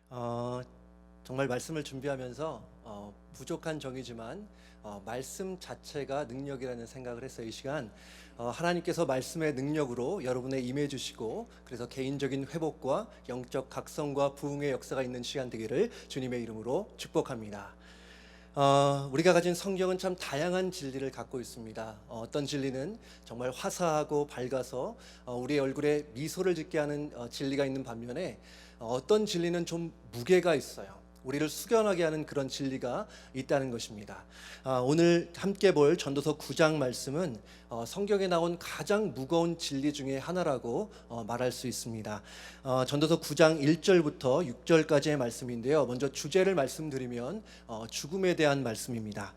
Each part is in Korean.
어, 정말 말씀을 준비하면서 부족한 정의지만 말씀 자체가 능력이라는 생각을 했어요. 이 시간 하나님께서 말씀의 능력으로 여러분의 임해 주시고, 그래서 개인적인 회복과 영적 각성과 부흥의 역사가 있는 시간 되기를 주님의 이름으로 축복합니다. 우리가 가진 성경은 참 다양한 진리를 갖고 있습니다. 어떤 진리는 정말 화사하고 밝아서 우리의 얼굴에 미소를 짓게 하는 진리가 있는 반면에, 어떤 진리는 좀 무게가 있어요. 우리를 숙연하게 하는 그런 진리가 있다는 것입니다. 오늘 함께 볼 전도서 9장 말씀은 성경에 나온 가장 무거운 진리 중에 하나라고 말할 수 있습니다. 전도서 9장 1절부터 6절까지의 말씀인데요. 먼저 주제를 말씀드리면 죽음에 대한 말씀입니다.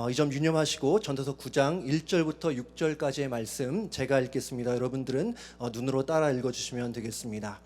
이 점 유념하시고 전도서 9장 1절부터 6절까지의 말씀 제가 읽겠습니다. 여러분들은 눈으로 따라 읽어주시면 되겠습니다.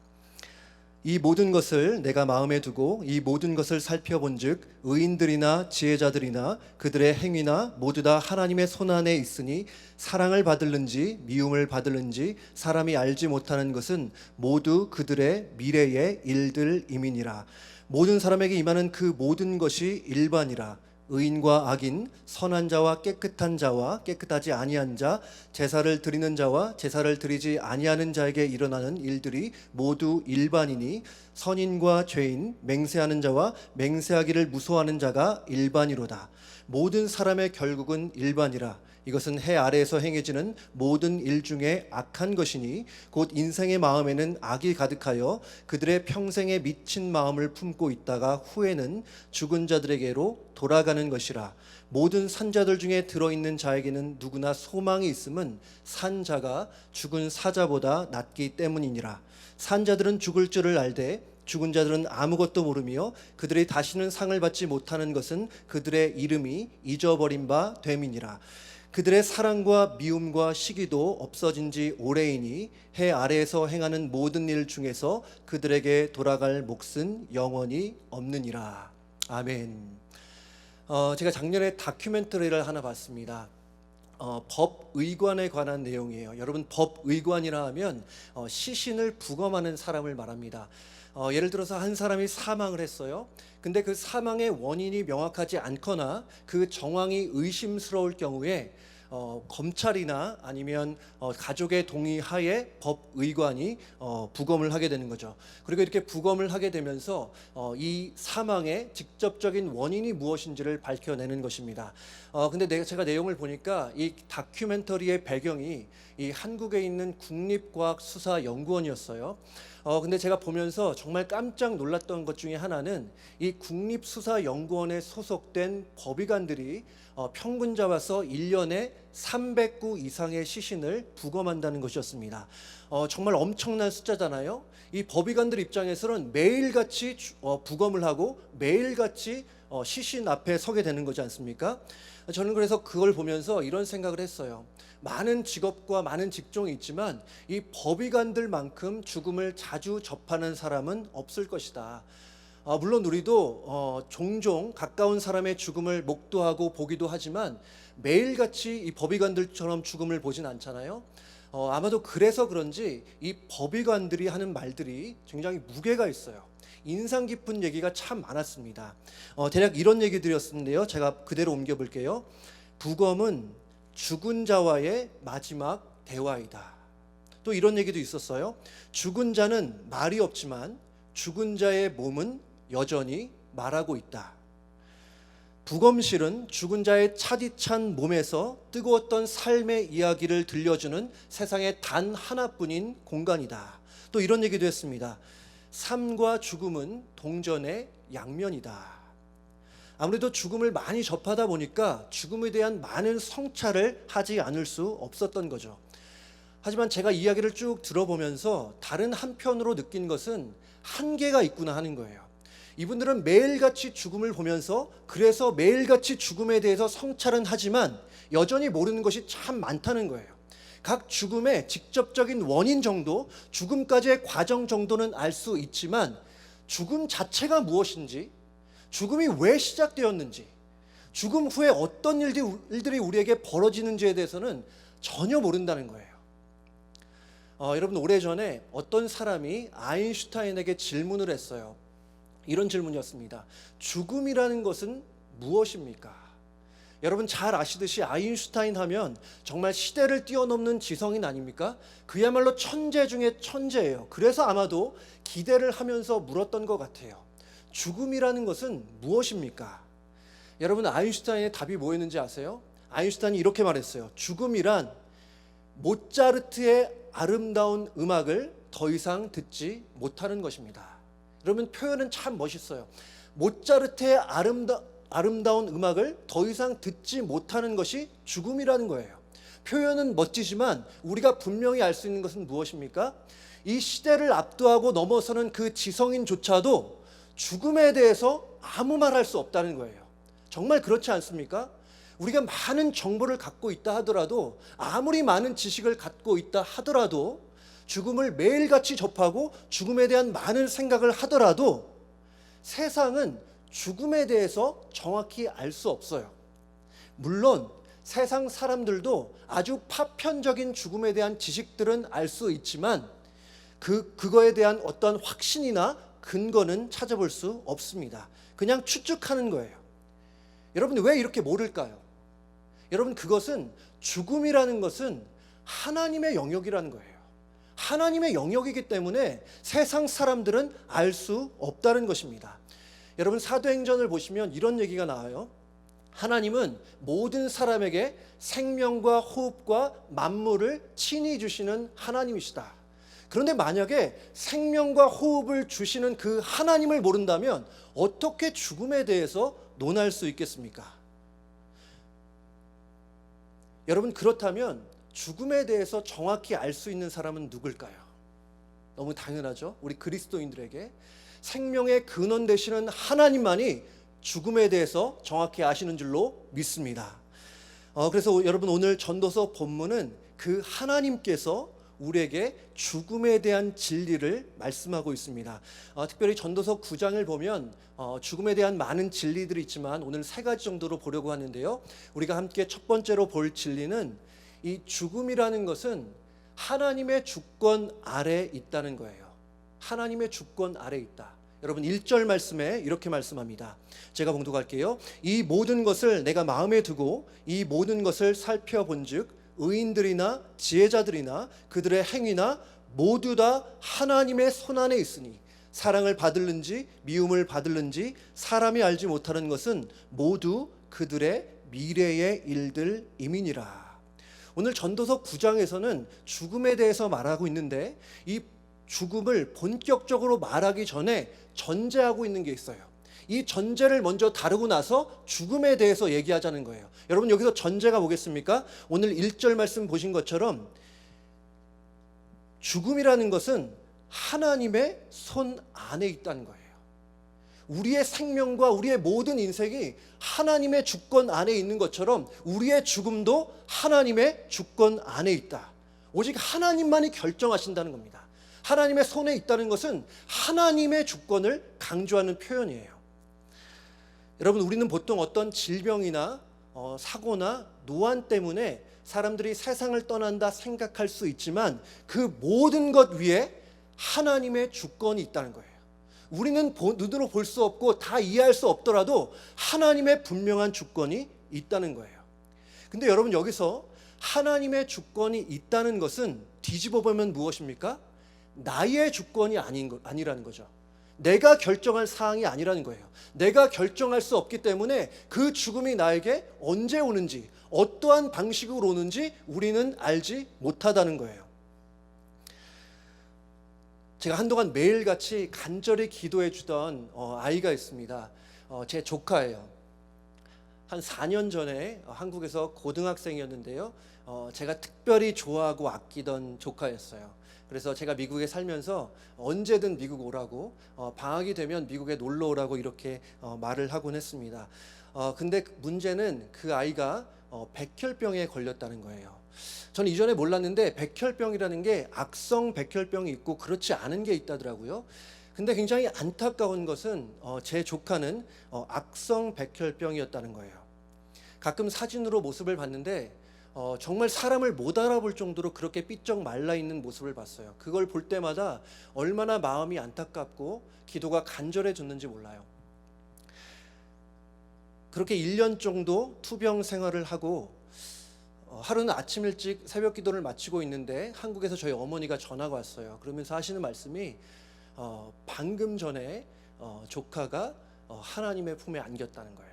이 모든 것을 내가 마음에 두고 이 모든 것을 살펴본즉 의인들이나 지혜자들이나 그들의 행위나 모두 다 하나님의 손안에 있으니 사랑을 받을는지 미움을 받을는지 사람이 알지 못하는 것은 모두 그들의 미래의 일들임이니라. 모든 사람에게 임하는 그 모든 것이 일반이라. 의인과 악인, 선한 자와 깨끗한 자와 깨끗하지 아니한 자, 제사를 드리는 자와 제사를 드리지 아니하는 자에게 일어나는 일들이 모두 일반이니 선인과 죄인, 맹세하는 자와 맹세하기를 무서워하는 자가 일반이로다. 모든 사람의 결국은 일반이라. 이것은 해 아래에서 행해지는 모든 일 중에 악한 것이니 곧 인생의 마음에는 악이 가득하여 그들의 평생에 미친 마음을 품고 있다가 후에는 죽은 자들에게로 돌아가는 것이라. 모든 산자들 중에 들어있는 자에게는 누구나 소망이 있음은 산자가 죽은 사자보다 낫기 때문이니라. 산자들은 죽을 줄을 알되 죽은 자들은 아무것도 모르며 그들이 다시는 상을 받지 못하는 것은 그들의 이름이 잊어버린 바 됨이니라. 그들의 사랑과 미움과 시기도 없어진 지 오래이니 해 아래에서 행하는 모든 일 중에서 그들에게 돌아갈 몫은 영원히 없느니라. 아멘. 제가 작년에 다큐멘터리를 하나 봤습니다. 법의관에 관한 내용이에요. 여러분, 법의관이라 하면 시신을 부검하는 사람을 말합니다. 예를 들어서 한 사람이 사망을 했어요. 근데 그 사망의 원인이 명확하지 않거나 그 정황이 의심스러울 경우에 검찰이나 아니면 가족의 동의하에 법의관이 부검을 하게 되는 거죠. 그리고 이렇게 부검을 하게 되면서 이 사망의 직접적인 원인이 무엇인지를 밝혀내는 것입니다. 근데 제가 내용을 보니까 이 다큐멘터리의 배경이 이 한국에 있는 국립과학수사연구원이었어요. 근데 제가 보면서 정말 깜짝 놀랐던 것 중에 하나는 이 국립수사연구원에 소속된 법의관들이 평균 잡아서 1년에 300구 이상의 시신을 부검한다는 것이었습니다. 정말 엄청난 숫자잖아요. 이 법의관들 입장에서는 매일같이 부검을 하고 매일같이 시신 앞에 서게 되는 거지 않습니까? 저는 그래서 그걸 보면서 이런 생각을 했어요. 많은 직업과 많은 직종이 있지만 이 법의관들만큼 죽음을 자주 접하는 사람은 없을 것이다. 물론 우리도 종종 가까운 사람의 죽음을 목도하고 보기도 하지만 매일같이 이 법의관들처럼 죽음을 보진 않잖아요. 아마도 그래서 그런지 이 법의관들이 하는 말들이 굉장히 무게가 있어요. 인상 깊은 얘기가 참 많았습니다. 대략 이런 얘기들이었는데요. 제가 그대로 옮겨볼게요. 부검은 죽은 자와의 마지막 대화이다. 또 이런 얘기도 있었어요. 죽은 자는 말이 없지만 죽은 자의 몸은 여전히 말하고 있다. 부검실은 죽은 자의 차디찬 몸에서 뜨거웠던 삶의 이야기를 들려주는 세상에 단 하나뿐인 공간이다. 또 이런 얘기도 했습니다. 삶과 죽음은 동전의 양면이다. 아무래도 죽음을 많이 접하다 보니까 죽음에 대한 많은 성찰을 하지 않을 수 없었던 거죠. 하지만 제가 이야기를 쭉 들어보면서 다른 한편으로 느낀 것은 한계가 있구나 하는 거예요. 이분들은 매일같이 죽음을 보면서 그래서 매일같이 죽음에 대해서 성찰은 하지만 여전히 모르는 것이 참 많다는 거예요. 각 죽음의 직접적인 원인 정도, 죽음까지의 과정 정도는 알 수 있지만 죽음 자체가 무엇인지, 죽음이 왜 시작되었는지, 죽음 후에 어떤 일들이 우리에게 벌어지는지에 대해서는 전혀 모른다는 거예요. 여러분, 오래전에 어떤 사람이 아인슈타인에게 질문을 했어요. 이런 질문이었습니다. 죽음이라는 것은 무엇입니까? 여러분 잘 아시듯이 아인슈타인 하면 정말 시대를 뛰어넘는 지성인 아닙니까? 그야말로 천재 중에 천재예요. 그래서 아마도 기대를 하면서 물었던 것 같아요. 죽음이라는 것은 무엇입니까? 여러분 아인슈타인의 답이 뭐였는지 아세요? 아인슈타인이 이렇게 말했어요. 죽음이란 모차르트의 아름다운 음악을 더 이상 듣지 못하는 것입니다. 여러분 표현은 참 멋있어요. 모차르트의 아름다운 음악을 더 이상 듣지 못하는 것이 죽음이라는 거예요. 표현은 멋지지만 우리가 분명히 알 수 있는 것은 무엇입니까? 이 시대를 압도하고 넘어서는 그 지성인조차도 죽음에 대해서 아무 말 할 수 없다는 거예요. 정말 그렇지 않습니까? 우리가 많은 정보를 갖고 있다 하더라도, 아무리 많은 지식을 갖고 있다 하더라도, 죽음을 매일같이 접하고 죽음에 대한 많은 생각을 하더라도 세상은 죽음에 대해서 정확히 알 수 없어요. 물론 세상 사람들도 아주 파편적인 죽음에 대한 지식들은 알 수 있지만 그거에 대한 어떤 확신이나 근거는 찾아볼 수 없습니다. 그냥 추측하는 거예요. 여러분 왜 이렇게 모를까요? 여러분 그것은, 죽음이라는 것은 하나님의 영역이라는 거예요. 하나님의 영역이기 때문에 세상 사람들은 알 수 없다는 것입니다. 여러분 사도행전을 보시면 이런 얘기가 나와요. 하나님은 모든 사람에게 생명과 호흡과 만물을 친히 주시는 하나님이시다. 그런데 만약에 생명과 호흡을 주시는 그 하나님을 모른다면 어떻게 죽음에 대해서 논할 수 있겠습니까? 여러분 그렇다면 죽음에 대해서 정확히 알 수 있는 사람은 누굴까요? 너무 당연하죠. 우리 그리스도인들에게 생명의 근원 되시는 하나님만이 죽음에 대해서 정확히 아시는 줄로 믿습니다. 그래서 여러분 오늘 전도서 본문은 그 하나님께서 우리에게 죽음에 대한 진리를 말씀하고 있습니다. 특별히 전도서 9장을 보면 죽음에 대한 많은 진리들이 있지만 오늘 3가지 정도로 보려고 하는데요. 우리가 함께 첫 번째로 볼 진리는 이 죽음이라는 것은 하나님의 주권 아래 있다는 거예요. 하나님의 주권 아래 있다. 여러분 1절 말씀에 이렇게 말씀합니다. 제가 봉독할게요. 이 모든 것을 내가 마음에 두고 이 모든 것을 살펴본즉 의인들이나 지혜자들이나 그들의 행위나 모두 다 하나님의 손안에 있으니 사랑을 받을는지 미움을 받을는지 사람이 알지 못하는 것은 모두 그들의 미래의 일들임이니라. 오늘 전도서 9장에서는 죽음에 대해서 말하고 있는데 이 죽음을 본격적으로 말하기 전에 전제하고 있는 게 있어요. 이 전제를 먼저 다루고 나서 죽음에 대해서 얘기하자는 거예요. 여러분 여기서 전제가 뭐겠습니까? 오늘 1절 말씀 보신 것처럼 죽음이라는 것은 하나님의 손 안에 있다는 거예요. 우리의 생명과 우리의 모든 인생이 하나님의 주권 안에 있는 것처럼 우리의 죽음도 하나님의 주권 안에 있다. 오직 하나님만이 결정하신다는 겁니다. 하나님의 손에 있다는 것은 하나님의 주권을 강조하는 표현이에요. 여러분 우리는 보통 어떤 질병이나 사고나 노안 때문에 사람들이 세상을 떠난다 생각할 수 있지만 그 모든 것 위에 하나님의 주권이 있다는 거예요. 우리는 눈으로 볼 수 없고 다 이해할 수 없더라도 하나님의 분명한 주권이 있다는 거예요. 근데 여러분 여기서 하나님의 주권이 있다는 것은 뒤집어 보면 무엇입니까? 나의 주권이 아니라는 거죠. 내가 결정할 사항이 아니라는 거예요. 내가 결정할 수 없기 때문에 그 죽음이 나에게 언제 오는지 어떠한 방식으로 오는지 우리는 알지 못하다는 거예요. 제가 한동안 매일같이 간절히 기도해 주던 아이가 있습니다. 제 조카예요. 한 4년 전에 한국에서 고등학생이었는데요. 제가 특별히 좋아하고 아끼던 조카였어요. 그래서 제가 미국에 살면서 언제든 미국 오라고, 방학이 되면 미국에 놀러 오라고 이렇게 말을 하곤 했습니다. 근데 문제는 그 아이가 백혈병에 걸렸다는 거예요. 저는 이전에 몰랐는데 백혈병이라는 게 악성 백혈병이 있고 그렇지 않은 게 있다더라고요. 근데 굉장히 안타까운 것은 제 조카는 악성 백혈병이었다는 거예요. 가끔 사진으로 모습을 봤는데 정말 사람을 못 알아볼 정도로 그렇게 삐쩍 말라 있는 모습을 봤어요. 그걸 볼 때마다 얼마나 마음이 안타깝고 기도가 간절해졌는지 몰라요. 그렇게 1년 정도 투병 생활을 하고 하루는 아침 일찍 새벽 기도를 마치고 있는데 한국에서 저희 어머니가 전화가 왔어요. 그러면서 하시는 말씀이 방금 전에 조카가 하나님의 품에 안겼다는 거예요.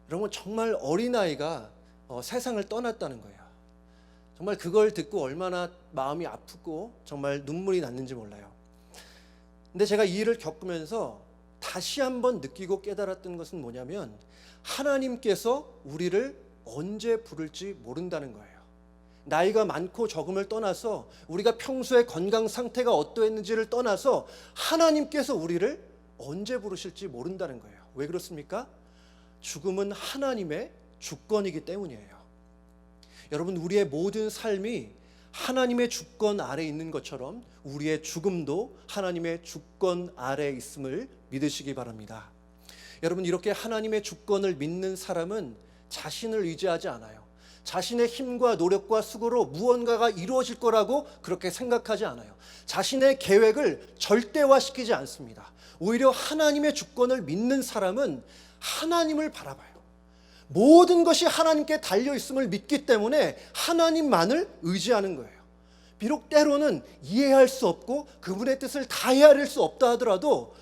여러분, 정말 어린아이가 세상을 떠났다는 거예요. 정말 그걸 듣고 얼마나 마음이 아프고 정말 눈물이 났는지 몰라요. 근데 제가 이 일을 겪으면서 다시 한번 느끼고 깨달았던 것은 뭐냐면, 하나님께서 우리를 언제 부를지 모른다는 거예요. 나이가 많고 적음을 떠나서, 우리가 평소에 건강 상태가 어떠했는지를 떠나서 하나님께서 우리를 언제 부르실지 모른다는 거예요. 왜 그렇습니까? 죽음은 하나님의 주권이기 때문이에요. 여러분, 우리의 모든 삶이 하나님의 주권 아래에 있는 것처럼 우리의 죽음도 하나님의 주권 아래에 있음을 믿으시기 바랍니다. 여러분, 이렇게 하나님의 주권을 믿는 사람은 자신을 의지하지 않아요. 자신의 힘과 노력과 수고로 무언가가 이루어질 거라고 그렇게 생각하지 않아요. 자신의 계획을 절대화시키지 않습니다. 오히려 하나님의 주권을 믿는 사람은 하나님을 바라봐요. 모든 것이 하나님께 달려있음을 믿기 때문에 하나님만을 의지하는 거예요. 비록 때로는 이해할 수 없고 그분의 뜻을 다 헤아릴 수 없다 하더라도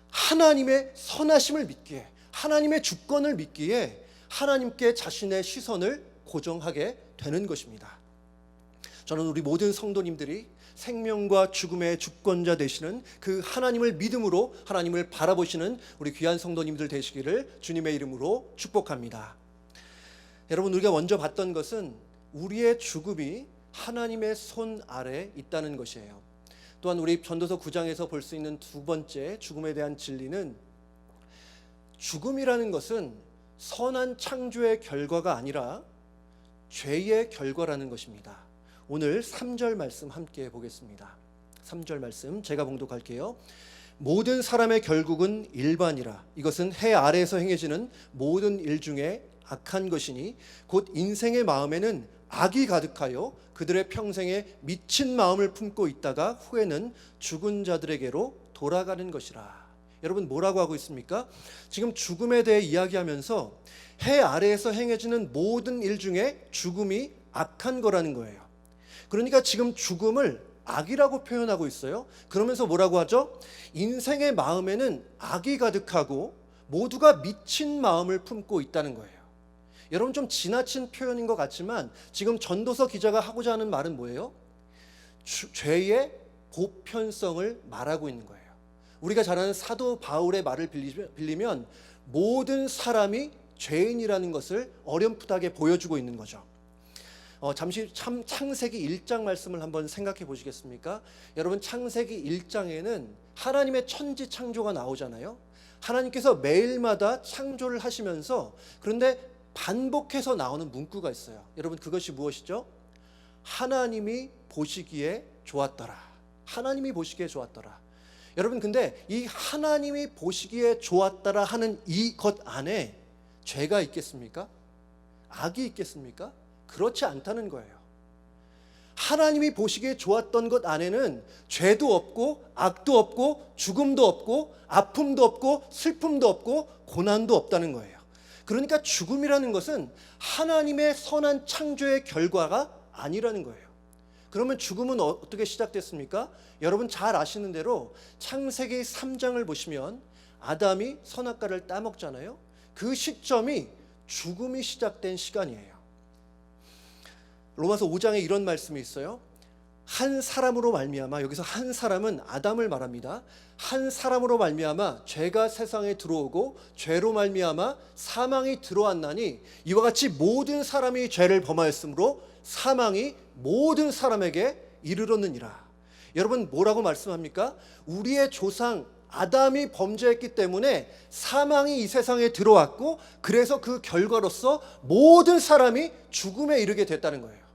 하나님의 선하심을 믿기에, 하나님의 주권을 믿기에 하나님께 자신의 시선을 고정하게 되는 것입니다. 저는 우리 모든 성도님들이 생명과 죽음의 주권자 되시는 그 하나님을 믿음으로 하나님을 바라보시는 우리 귀한 성도님들 되시기를 주님의 이름으로 축복합니다. 여러분, 우리가 먼저 봤던 것은 우리의 죽음이 하나님의 손 아래에 있다는 것이에요. 또한 우리 전도서 9장에서 볼 수 있는 두 번째 죽음에 대한 진리는, 죽음이라는 것은 선한 창조의 결과가 아니라 죄의 결과라는 것입니다. 오늘 3절 말씀 함께 보겠습니다. 3절 말씀 제가 봉독할게요. 모든 사람의 결국은 일반이라. 이것은 해 아래에서 행해지는 모든 일 중에 악한 것이니 곧 인생의 마음에는 악이 가득하여 그들의 평생에 미친 마음을 품고 있다가 후에는 죽은 자들에게로 돌아가는 것이라. 여러분, 뭐라고 하고 있습니까? 지금 죽음에 대해 이야기하면서 해 아래에서 행해지는 모든 일 중에 죽음이 악한 거라는 거예요. 그러니까 지금 죽음을 악이라고 표현하고 있어요. 그러면서 뭐라고 하죠? 인생의 마음에는 악이 가득하고 모두가 미친 마음을 품고 있다는 거예요. 여러분, 좀 지나친 표현인 것 같지만 지금 전도서 기자가 하고자 하는 말은 뭐예요? 죄의 보편성을 말하고 있는 거예요. 우리가 잘 아는 사도 바울의 말을 빌리면 모든 사람이 죄인이라는 것을 어렴풋하게 보여주고 있는 거죠. 잠시 창세기 1장 말씀을 한번 생각해 보시겠습니까? 여러분, 창세기 1장에는 하나님의 천지 창조가 나오잖아요. 하나님께서 매일마다 창조를 하시면서, 그런데 반복해서 나오는 문구가 있어요. 여러분, 그것이 무엇이죠? 하나님이 보시기에 좋았더라. 하나님이 보시기에 좋았더라. 여러분, 근데 이 하나님이 보시기에 좋았더라 하는 이것 안에 죄가 있겠습니까? 악이 있겠습니까? 그렇지 않다는 거예요. 하나님이 보시기에 좋았던 것 안에는 죄도 없고 악도 없고 죽음도 없고 아픔도 없고 슬픔도 없고 고난도 없다는 거예요. 그러니까 죽음이라는 것은 하나님의 선한 창조의 결과가 아니라는 거예요. 그러면 죽음은 어떻게 시작됐습니까? 여러분 잘 아시는 대로 창세기 3장을 보시면 아담이 선악과를 따먹잖아요. 그 시점이 죽음이 시작된 시간이에요. 로마서 5장에 이런 말씀이 있어요. 한 사람으로 말미암아, 여기서 한 사람은 아담을 말합니다. 한 사람으로 말미암아 죄가 세상에 들어오고 죄로 말미암아 사망이 들어왔나니 이와 같이 모든 사람이 죄를 범하였으므로 사망이 모든 사람에게 이르렀느니라. 여러분, 뭐라고 말씀합니까? 우리의 조상 아담이 범죄했기 때문에 사망이 이 세상에 들어왔고, 그래서 그 결과로서 모든 사람이 죽음에 이르게 됐다는 거예요.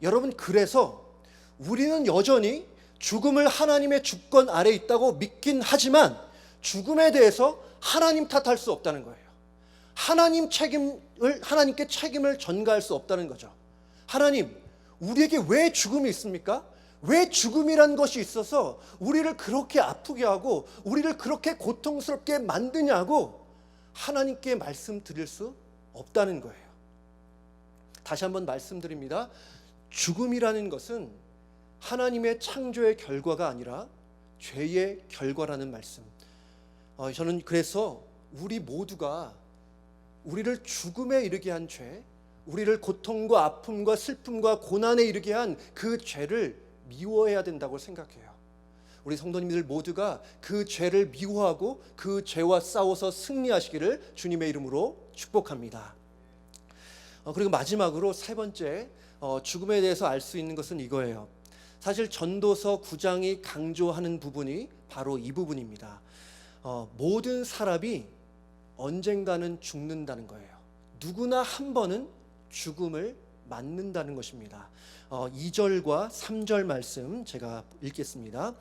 여러분, 그래서 우리는 여전히 죽음을 하나님의 주권 아래에 있다고 믿긴 하지만 죽음에 대해서 하나님 탓할 수 없다는 거예요. 하나님께 책임을 전가할 수 없다는 거죠. 하나님, 우리에게 왜 죽음이 있습니까? 왜 죽음이란 것이 있어서 우리를 그렇게 아프게 하고 우리를 그렇게 고통스럽게 만드냐고 하나님께 말씀드릴 수 없다는 거예요. 다시 한번 말씀드립니다. 죽음이라는 것은 하나님의 창조의 결과가 아니라 죄의 결과라는 말씀. 저는 그래서 우리 모두가 우리를 죽음에 이르게 한 죄, 우리를 고통과 아픔과 슬픔과 고난에 이르게 한 그 죄를 미워해야 된다고 생각해요. 우리 성도님들 모두가 그 죄를 미워하고 그 죄와 싸워서 승리하시기를 주님의 이름으로 축복합니다. 그리고 마지막으로 세 번째, 죽음에 대해서 알 수 있는 것은 이거예요. 사실 전도서 9장이 강조하는 부분이 바로 이 부분입니다. 모든 사람이 언젠가는 죽는다는 거예요. 누구나 한 번은 죽음을 맞는다는 것입니다. 2절과 3절 말씀 제가 읽겠습니다.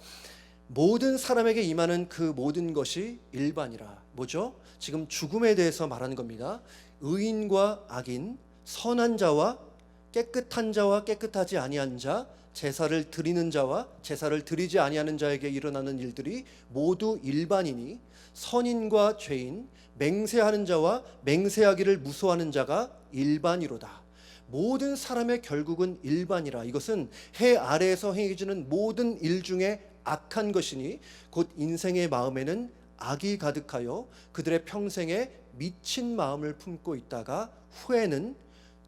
모든 사람에게 임하는 그 모든 것이 일반이라. 뭐죠? 지금 죽음에 대해서 말하는 겁니다. 의인과 악인, 선한 자와 깨끗한 자와 깨끗하지 아니한 자, 제사를 드리는 자와 제사를 드리지 아니하는 자에게 일어나는 일들이 모두 일반이니 선인과 죄인, 맹세하는 자와 맹세하기를 무서워하는 자가 일반이로다. 모든 사람의 결국은 일반이라. 이것은 해 아래에서 행해지는 모든 일 중에 악한 것이니 곧 인생의 마음에는 악이 가득하여 그들의 평생에 미친 마음을 품고 있다가 후에는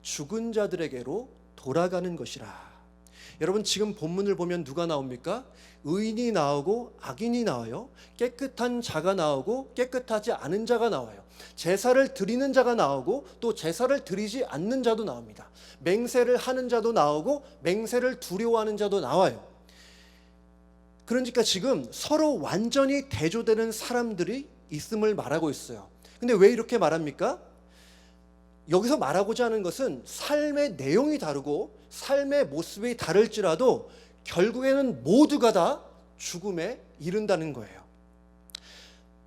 죽은 자들에게로 돌아가는 것이라. 여러분, 지금 본문을 보면 누가 나옵니까? 의인이 나오고 악인이 나와요. 깨끗한 자가 나오고 깨끗하지 않은 자가 나와요. 제사를 드리는 자가 나오고 또 제사를 드리지 않는 자도 나옵니다. 맹세를 하는 자도 나오고 맹세를 두려워하는 자도 나와요. 그러니까 지금 서로 완전히 대조되는 사람들이 있음을 말하고 있어요. 근데 왜 이렇게 말합니까? 여기서 말하고자 하는 것은 삶의 내용이 다르고 삶의 모습이 다를지라도 결국에는 모두가 다 죽음에 이른다는 거예요.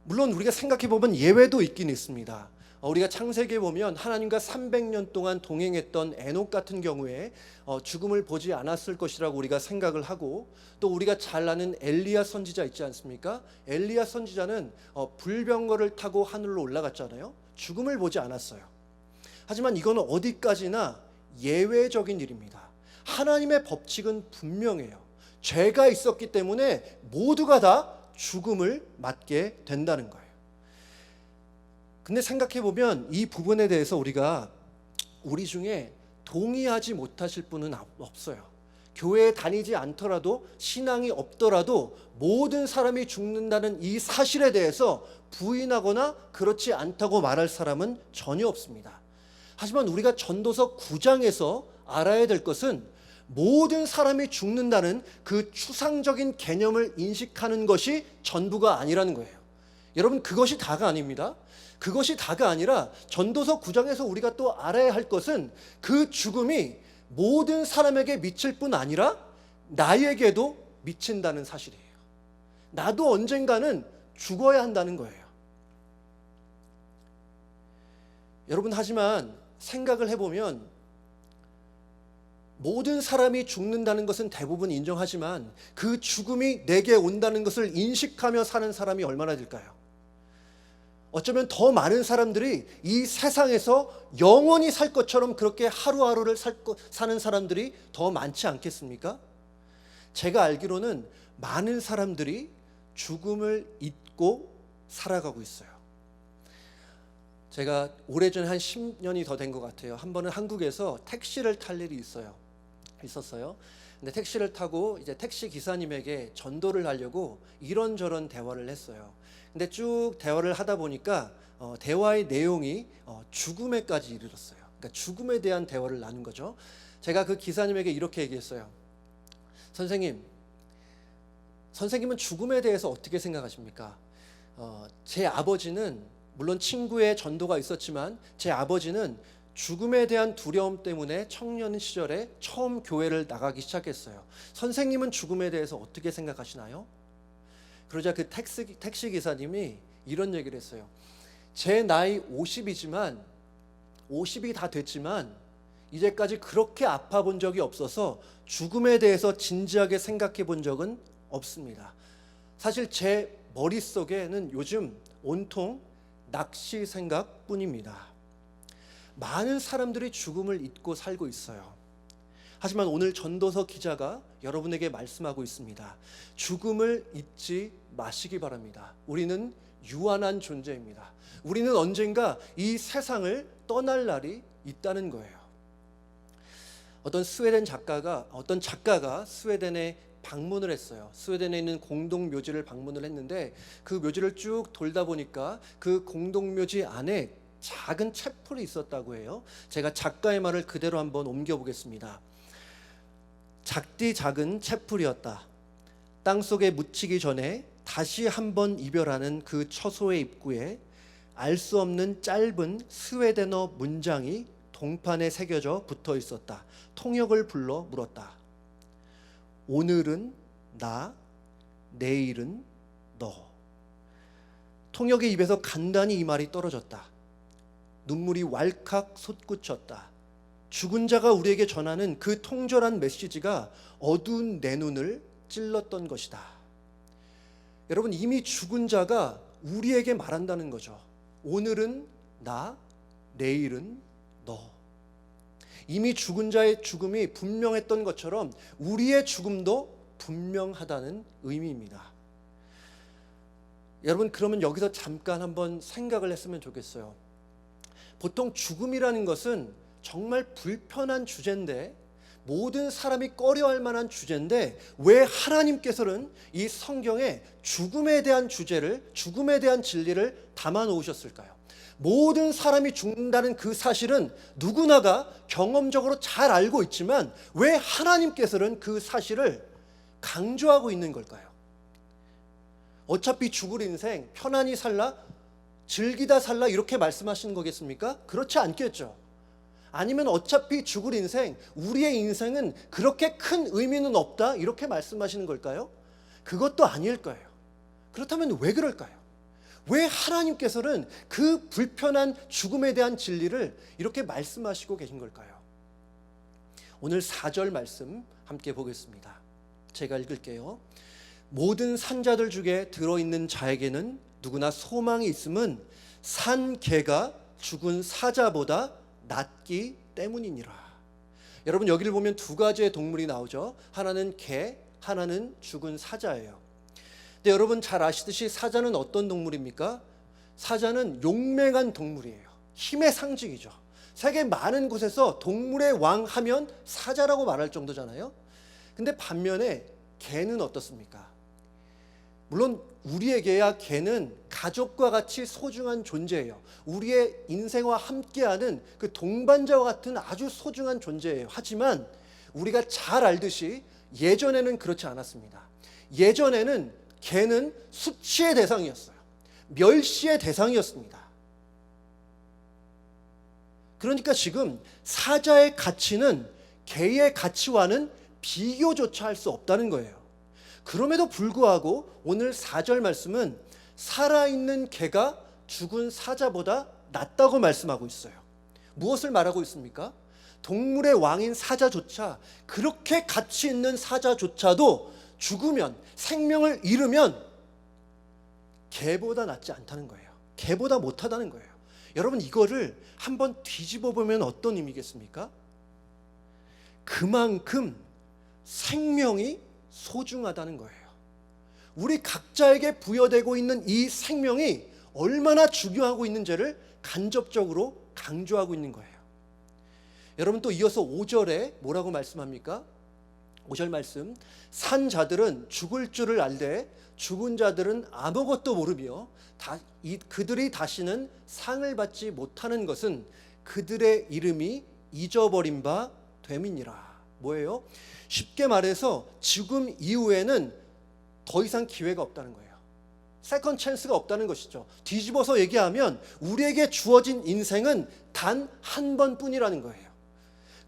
물론 우리가 생각해 보면 예외도 있긴 있습니다. 우리가 창세기에 보면 하나님과 300년 동안 동행했던 에녹 같은 경우에 죽음을 보지 않았을 것이라고 우리가 생각을 하고, 또 우리가 잘 아는 엘리야 선지자 있지 않습니까? 엘리야 선지자는 불병거를 타고 하늘로 올라갔잖아요. 죽음을 보지 않았어요. 하지만 이거는 어디까지나 예외적인 일입니다. 하나님의 법칙은 분명해요. 죄가 있었기 때문에 모두가 다 죽음을 맞게 된다는 거예요. 근데 생각해보면 이 부분에 대해서 우리 중에 동의하지 못하실 분은 없어요. 교회에 다니지 않더라도, 신앙이 없더라도 모든 사람이 죽는다는 이 사실에 대해서 부인하거나 그렇지 않다고 말할 사람은 전혀 없습니다. 하지만 우리가 전도서 9장에서 알아야 될 것은 모든 사람이 죽는다는 그 추상적인 개념을 인식하는 것이 전부가 아니라는 거예요. 여러분, 그것이 다가 아닙니다. 그것이 다가 아니라 전도서 9장에서 우리가 또 알아야 할 것은 그 죽음이 모든 사람에게 미칠 뿐 아니라 나에게도 미친다는 사실이에요. 나도 언젠가는 죽어야 한다는 거예요. 여러분, 하지만 생각을 해보면 모든 사람이 죽는다는 것은 대부분 인정하지만 그 죽음이 내게 온다는 것을 인식하며 사는 사람이 얼마나 될까요? 어쩌면 더 많은 사람들이 이 세상에서 영원히 살 것처럼 그렇게 하루하루를 사는 사람들이 더 많지 않겠습니까? 제가 알기로는 많은 사람들이 죽음을 잊고 살아가고 있어요. 제가 오래전에 한 10년이 더 된 것 같아요. 한 번은 한국에서 택시를 탈 일이 있었어요. 근데 택시를 타고 이제 택시 기사님에게 전도를 하려고 이런저런 대화를 했어요. 근데 쭉 대화를 하다 보니까 대화의 내용이 죽음에까지 이르렀어요. 그러니까 죽음에 대한 대화를 나눈 거죠. 제가 그 기사님에게 이렇게 얘기했어요. 선생님은 죽음에 대해서 어떻게 생각하십니까? 제 아버지는, 물론 친구의 전도가 있었지만 제 아버지는 죽음에 대한 두려움 때문에 청년 시절에 처음 교회를 나가기 시작했어요. 선생님은 죽음에 대해서 어떻게 생각하시나요? 그러자 그 택시 기사님이 이런 얘기를 했어요. 제 나이 50이 다 됐지만 이제까지 그렇게 아파 본 적이 없어서 죽음에 대해서 진지하게 생각해 본 적은 없습니다. 사실 제 머릿속에는 요즘 온통 낚시 생각뿐입니다. 많은 사람들이 죽음을 잊고 살고 있어요. 하지만 오늘 전도서 기자가 여러분에게 말씀하고 있습니다. 죽음을 잊지 마시기 바랍니다. 우리는 유한한 존재입니다. 우리는 언젠가 이 세상을 떠날 날이 있다는 거예요. 어떤 작가가 스웨덴에 방문을 했어요. 스웨덴에 있는 공동묘지를 방문을 했는데 그 묘지를 쭉 돌다 보니까 그 공동묘지 안에 작은 채플이 있었다고 해요. 제가 작가의 말을 그대로 한번 옮겨보겠습니다. 작디 작은 채플이었다. 땅속에 묻히기 전에 다시 한번 이별하는 그 처소의 입구에 알 수 없는 짧은 스웨덴어 문장이 동판에 새겨져 붙어 있었다. 통역을 불러 물었다. 오늘은 나, 내일은 너. 통역의 입에서 간단히 이 말이 떨어졌다. 눈물이 왈칵 솟구쳤다. 죽은 자가 우리에게 전하는 그 통절한 메시지가 어두운 내 눈을 찔렀던 것이다. 여러분, 이미 죽은 자가 우리에게 말한다는 거죠. 오늘은 나, 내일은 너. 이미 죽은 자의 죽음이 분명했던 것처럼 우리의 죽음도 분명하다는 의미입니다. 여러분, 그러면 여기서 잠깐 한번 생각을 했으면 좋겠어요. 보통 죽음이라는 것은 정말 불편한 주제인데, 모든 사람이 꺼려할 만한 주제인데 왜 하나님께서는 이 성경에 죽음에 대한 주제를, 죽음에 대한 진리를 담아 놓으셨을까요? 모든 사람이 죽는다는 그 사실은 누구나가 경험적으로 잘 알고 있지만 왜 하나님께서는 그 사실을 강조하고 있는 걸까요? 어차피 죽을 인생 편안히 살라, 즐기다 살라 이렇게 말씀하시는 거겠습니까? 그렇지 않겠죠. 아니면 어차피 죽을 인생, 우리의 인생은 그렇게 큰 의미는 없다 이렇게 말씀하시는 걸까요? 그것도 아닐 거예요. 그렇다면 왜 그럴까요? 왜 하나님께서는 그 불편한 죽음에 대한 진리를 이렇게 말씀하시고 계신 걸까요? 오늘 4절 말씀 함께 보겠습니다. 제가 읽을게요. 모든 산자들 중에 들어있는 자에게는 누구나 소망이 있음은 산 개가 죽은 사자보다 낫기 때문이니라. 여러분, 여기를 보면 두 가지의 동물이 나오죠. 하나는 개, 하나는 죽은 사자예요. 근데 여러분 잘 아시듯이 사자는 어떤 동물입니까? 사자는 용맹한 동물이에요. 힘의 상징이죠. 세계 많은 곳에서 동물의 왕 하면 사자라고 말할 정도잖아요. 근데 반면에 개는 어떻습니까? 물론 우리에게야 개는 가족과 같이 소중한 존재예요. 우리의 인생과 함께하는 그 동반자와 같은 아주 소중한 존재예요. 하지만 우리가 잘 알듯이 예전에는 그렇지 않았습니다. 예전에는 개는 수치의 대상이었어요. 멸시의 대상이었습니다. 그러니까 지금 사자의 가치는 개의 가치와는 비교조차 할 수 없다는 거예요. 그럼에도 불구하고 오늘 4절 말씀은 살아있는 개가 죽은 사자보다 낫다고 말씀하고 있어요. 무엇을 말하고 있습니까? 동물의 왕인 사자조차, 그렇게 가치 있는 사자조차도 죽으면, 생명을 잃으면 개보다 낫지 않다는 거예요. 개보다 못하다는 거예요. 여러분, 이거를 한번 뒤집어 보면 어떤 의미겠습니까? 그만큼 생명이 소중하다는 거예요. 우리 각자에게 부여되고 있는 이 생명이 얼마나 중요하고 있는지를 간접적으로 강조하고 있는 거예요. 여러분, 또 이어서 5절에 뭐라고 말씀합니까? 5절 말씀, 산 자들은 죽을 줄을 알되 죽은 자들은 아무것도 모르며 그들이 다시는 상을 받지 못하는 것은 그들의 이름이 잊어버린 바 됨이니라. 뭐예요? 쉽게 말해서 죽음 이후에는 더 이상 기회가 없다는 거예요. 세컨 찬스가 없다는 것이죠. 뒤집어서 얘기하면 우리에게 주어진 인생은 단 한 번뿐이라는 거예요.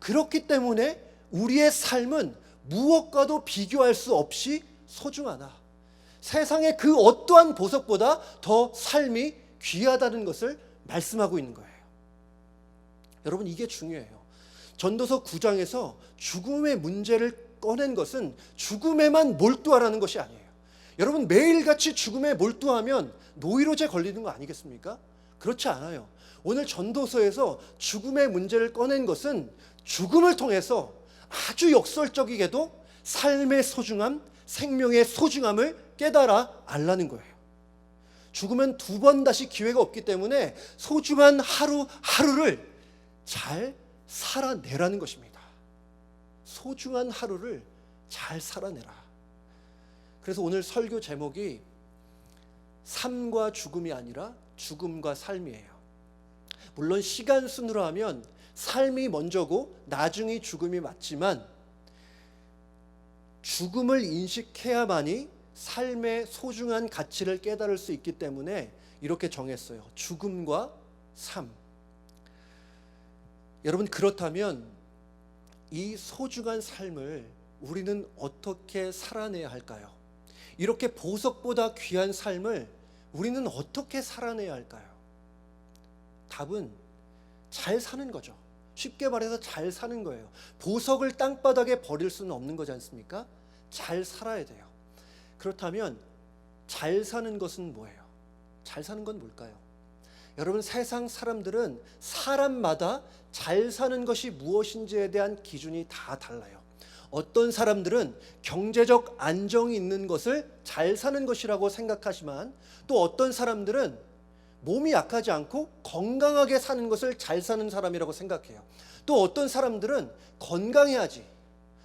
그렇기 때문에 우리의 삶은 무엇과도 비교할 수 없이 소중하다. 세상의 그 어떠한 보석보다 더 삶이 귀하다는 것을 말씀하고 있는 거예요. 여러분, 이게 중요해요. 전도서 9장에서 죽음의 문제를 꺼낸 것은 죽음에만 몰두하라는 것이 아니에요. 여러분, 매일같이 죽음에 몰두하면 노이로제 걸리는 거 아니겠습니까? 그렇지 않아요. 오늘 전도서에서 죽음의 문제를 꺼낸 것은 죽음을 통해서 아주 역설적이게도 삶의 소중함, 생명의 소중함을 깨달아 알라는 거예요. 죽으면 두 번 다시 기회가 없기 때문에 소중한 하루하루를 잘 살아내라는 것입니다. 소중한 하루를 잘 살아내라. 그래서 오늘 설교 제목이 삶과 죽음이 아니라 죽음과 삶이에요. 물론 시간 순으로 하면 삶이 먼저고 나중이 죽음이 맞지만 죽음을 인식해야만이 삶의 소중한 가치를 깨달을 수 있기 때문에 이렇게 정했어요. 죽음과 삶. 여러분, 그렇다면 이 소중한 삶을 우리는 어떻게 살아내야 할까요? 이렇게 보석보다 귀한 삶을 우리는 어떻게 살아내야 할까요? 답은 잘 사는 거죠. 쉽게 말해서 잘 사는 거예요. 보석을 땅바닥에 버릴 수는 없는 거지 않습니까? 잘 살아야 돼요. 그렇다면 잘 사는 것은 뭐예요? 잘 사는 건 뭘까요? 여러분, 세상 사람들은 사람마다 잘 사는 것이 무엇인지에 대한 기준이 다 달라요. 어떤 사람들은 경제적 안정이 있는 것을 잘 사는 것이라고 생각하지만 또 어떤 사람들은 몸이 약하지 않고 건강하게 사는 것을 잘 사는 사람이라고 생각해요. 또 어떤 사람들은 건강해야지,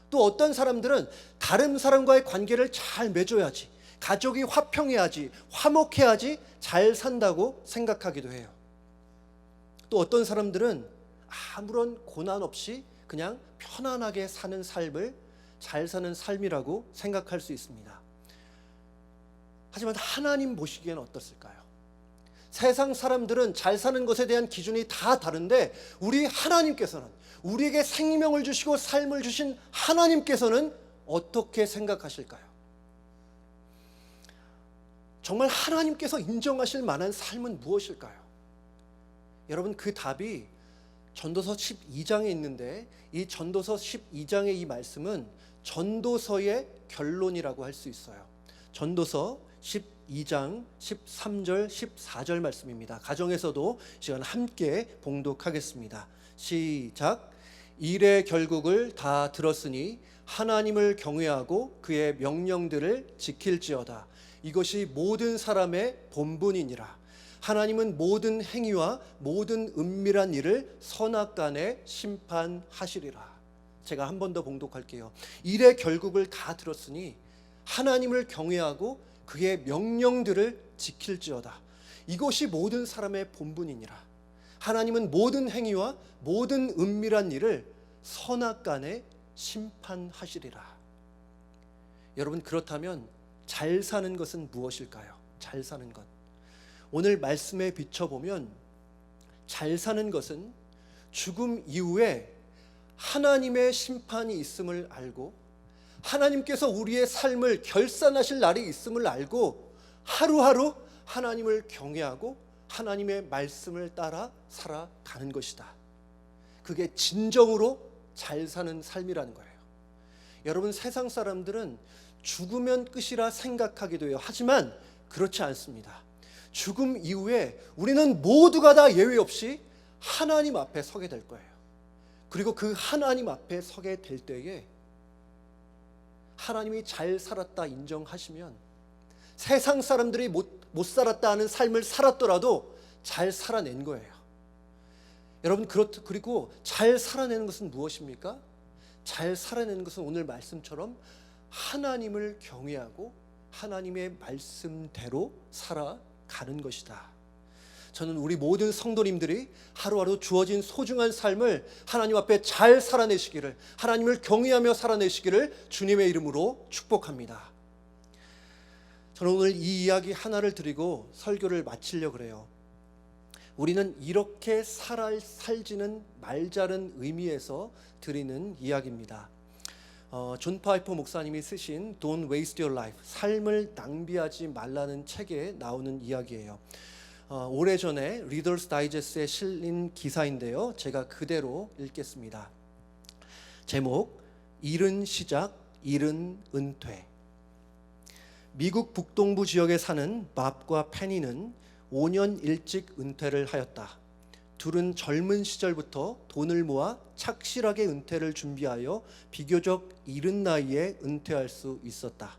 또 어떤 사람들은 다른 사람과의 관계를 잘 맺어야지, 가족이 화평해야지, 화목해야지 잘 산다고 생각하기도 해요. 또 어떤 사람들은 아무런 고난 없이 그냥 편안하게 사는 삶을 잘 사는 삶이라고 생각할 수 있습니다. 하지만 하나님 보시기에는 어떻을까요? 세상 사람들은 잘 사는 것에 대한 기준이 다 다른데 우리 하나님께서는, 우리에게 생명을 주시고 삶을 주신 하나님께서는 어떻게 생각하실까요? 정말 하나님께서 인정하실 만한 삶은 무엇일까요? 여러분, 그 답이 전도서 12장에 있는데 이 전도서 12장의 이 말씀은 전도서의 결론이라고 할 수 있어요. 전도서 12장 13절 14절 말씀입니다. 가정에서도 시간 함께 봉독하겠습니다. 시작. 일의 결국을 다 들었으니 하나님을 경외하고 그의 명령들을 지킬지어다. 이것이 모든 사람의 본분이니라. 하나님은 모든 행위와 모든 은밀한 일을 선악간에 심판하시리라. 제가 한 번 더 봉독할게요. 일의 결국을 다 들었으니 하나님을 경외하고 그의 명령들을 지킬지어다. 이것이 모든 사람의 본분이니라. 하나님은 모든 행위와 모든 은밀한 일을 선악간에 심판하시리라. 여러분, 그렇다면 잘 사는 것은 무엇일까요? 잘 사는 것. 오늘 말씀에 비춰보면 잘 사는 것은 죽음 이후에 하나님의 심판이 있음을 알고 하나님께서 우리의 삶을 결산하실 날이 있음을 알고 하루하루 하나님을 경외하고 하나님의 말씀을 따라 살아가는 것이다. 그게 진정으로 잘 사는 삶이라는 거예요. 여러분, 세상 사람들은 죽으면 끝이라 생각하기도 해요. 하지만 그렇지 않습니다. 죽음 이후에 우리는 모두가 다 예외 없이 하나님 앞에 서게 될 거예요. 그리고 그 하나님 앞에 서게 될 때에 하나님이 잘 살았다 인정하시면 세상 사람들이 못 살았다 하는 삶을 살았더라도 잘 살아낸 거예요. 여러분, 그리고 잘 살아내는 것은 무엇입니까? 잘 살아내는 것은 오늘 말씀처럼 하나님을 경외하고 하나님의 말씀대로 살아가는 것이다. 저는 우리 모든 성도님들이 하루하루 주어진 소중한 삶을 하나님 앞에 잘 살아내시기를, 하나님을 경외하며 살아내시기를 주님의 이름으로 축복합니다. 저는 오늘 이 이야기 하나를 드리고 설교를 마치려고 그래요. 우리는 이렇게 살지는 말자는 의미에서 드리는 이야기입니다. 존 파이퍼 목사님이 쓰신 Don't Waste Your Life, 삶을 낭비하지 말라는 책에 나오는 이야기예요. 오래전에 리더스 다이제스트에 실린 기사인데요. 제가 그대로 읽겠습니다. 제목: 이른 시작, 이른 은퇴. 미국 북동부 지역에 사는 밥과 페니는 5년 일찍 은퇴를 하였다. 둘은 젊은 시절부터 돈을 모아 착실하게 은퇴를 준비하여 비교적 이른 나이에 은퇴할 수 있었다.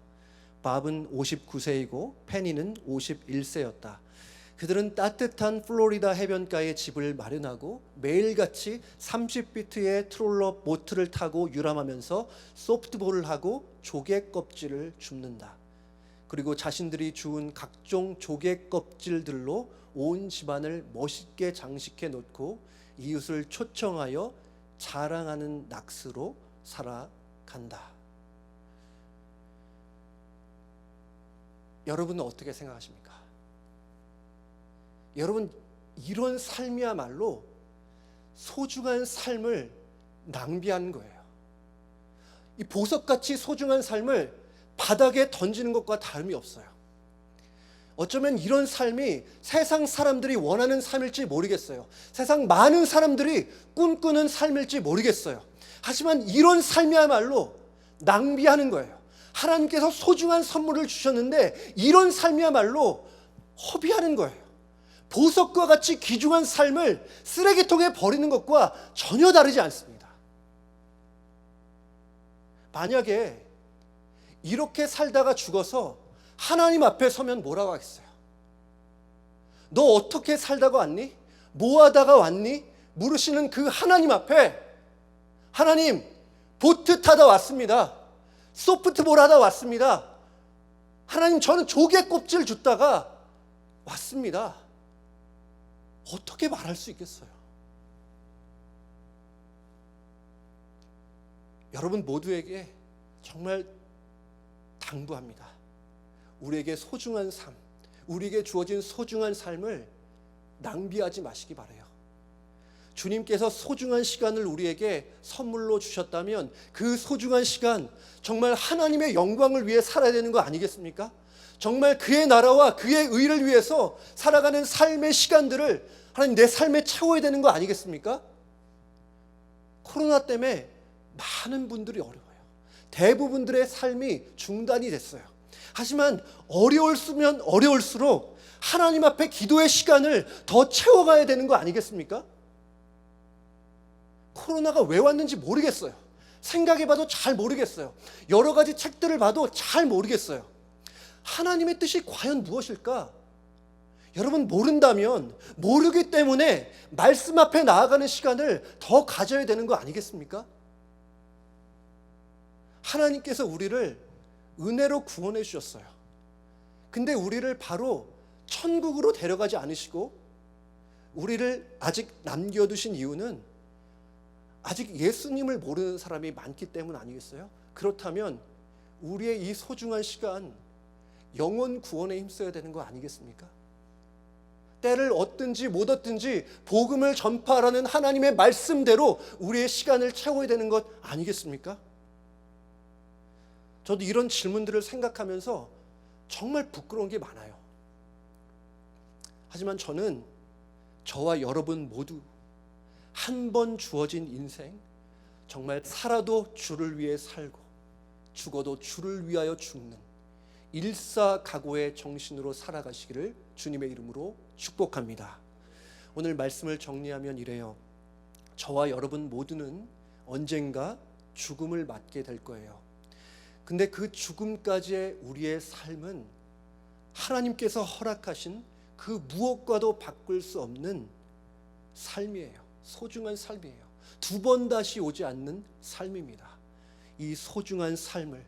밥은 59세이고 페니는 51세였다. 그들은 따뜻한 플로리다 해변가에 집을 마련하고 매일같이 30피트의 트롤러 보트를 타고 유람하면서 소프트볼을 하고 조개 껍질을 줍는다. 그리고 자신들이 주운 각종 조개 껍질들로 온 집안을 멋있게 장식해 놓고 이웃을 초청하여 자랑하는 낚시로 살아간다. 여러분은 어떻게 생각하십니까? 여러분, 이런 삶이야말로 소중한 삶을 낭비하는 거예요. 이 보석같이 소중한 삶을 바닥에 던지는 것과 다름이 없어요. 어쩌면 이런 삶이 세상 사람들이 원하는 삶일지 모르겠어요. 세상 많은 사람들이 꿈꾸는 삶일지 모르겠어요. 하지만 이런 삶이야말로 낭비하는 거예요. 하나님께서 소중한 선물을 주셨는데 이런 삶이야말로 허비하는 거예요. 보석과 같이 귀중한 삶을 쓰레기통에 버리는 것과 전혀 다르지 않습니다. 만약에 이렇게 살다가 죽어서 하나님 앞에 서면 뭐라고 하겠어요? 너 어떻게 살다가 왔니? 뭐 하다가 왔니? 물으시는 그 하나님 앞에, 하나님, 보트 타다 왔습니다. 소프트볼 하다 왔습니다. 하나님, 저는 조개 껍질 줍다가 왔습니다. 어떻게 말할 수 있겠어요? 여러분 모두에게 정말 당부합니다. 우리에게 소중한 삶, 우리에게 주어진 소중한 삶을 낭비하지 마시기 바라요. 주님께서 소중한 시간을 우리에게 선물로 주셨다면 그 소중한 시간, 정말 하나님의 영광을 위해 살아야 되는 거 아니겠습니까? 정말 그의 나라와 그의 의를 위해서 살아가는 삶의 시간들을 하나님 내 삶에 채워야 되는 거 아니겠습니까? 코로나 때문에 많은 분들이 어려워요. 대부분들의 삶이 중단이 됐어요. 하지만 어려울수면 어려울수록 하나님 앞에 기도의 시간을 더 채워가야 되는 거 아니겠습니까? 코로나가 왜 왔는지 모르겠어요. 생각해봐도 잘 모르겠어요. 여러 가지 책들을 봐도 잘 모르겠어요. 하나님의 뜻이 과연 무엇일까? 여러분 모른다면 모르기 때문에 말씀 앞에 나아가는 시간을 더 가져야 되는 거 아니겠습니까? 하나님께서 우리를 은혜로 구원해 주셨어요. 근데 우리를 바로 천국으로 데려가지 않으시고 우리를 아직 남겨두신 이유는 아직 예수님을 모르는 사람이 많기 때문 아니겠어요? 그렇다면 우리의 이 소중한 시간 영혼 구원에 힘써야 되는 거 아니겠습니까? 때를 얻든지 못 얻든지 복음을 전파하라는 하나님의 말씀대로 우리의 시간을 채워야 되는 것 아니겠습니까? 저도 이런 질문들을 생각하면서 정말 부끄러운 게 많아요. 하지만 저는 저와 여러분 모두 한 번 주어진 인생, 정말 살아도 주를 위해 살고 죽어도 주를 위하여 죽는 일사각오의 정신으로 살아가시기를 주님의 이름으로 축복합니다. 오늘 말씀을 정리하면 이래요. 저와 여러분 모두는 언젠가 죽음을 맞게 될 거예요. 근데 그 죽음까지의 우리의 삶은 하나님께서 허락하신 그 무엇과도 바꿀 수 없는 삶이에요. 소중한 삶이에요. 두 번 다시 오지 않는 삶입니다. 이 소중한 삶을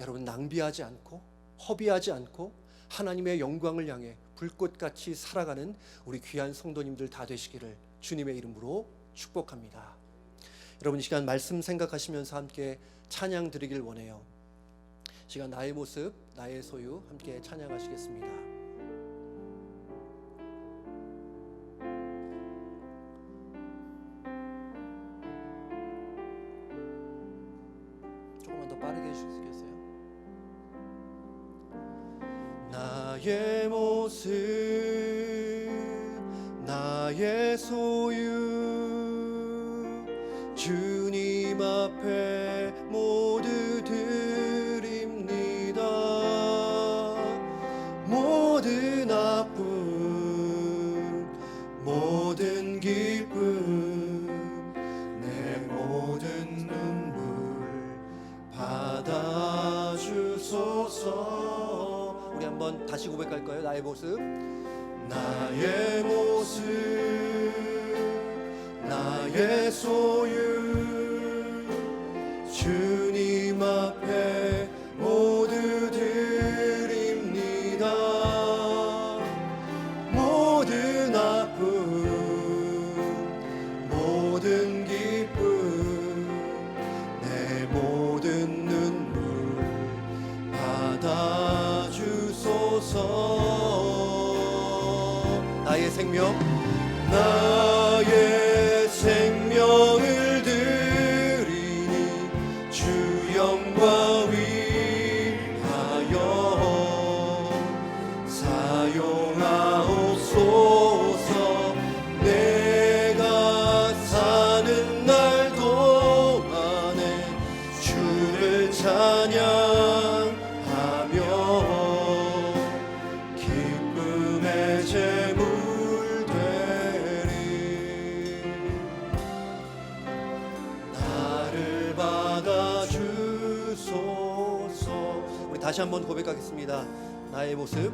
여러분 낭비하지 않고 허비하지 않고 하나님의 영광을 향해 불꽃같이 살아가는 우리 귀한 성도님들 다 되시기를 주님의 이름으로 축복합니다. 여러분 이 시간 말씀 생각하시면서 함께 찬양 드리길 원해요. 이 시간 나의 모습 나의 소유 함께 찬양하시겠습니다. 조금만 더 빠르게 해주시겠어요? 나의 모습 나의 소유 주님 앞에 모두 드립니다. 모든 아픔 모든 기쁨 내 모든 눈물 받아주소서. 우리 한번 다시 고백할까요? 나의 모습 나의 모습 나의 소유 주님 앞에 모두 드립니다. 모든 아픔 모든 기쁨 내 모든 눈물 받아주소서. 나의 생명 나의 생명을 드리니 주 영광 위하여 사용하옵소서. 내가 사는 날 동안에 주를 찬양하며 기쁨의 제물 다시 한번 고백하겠습니다. 나의 모습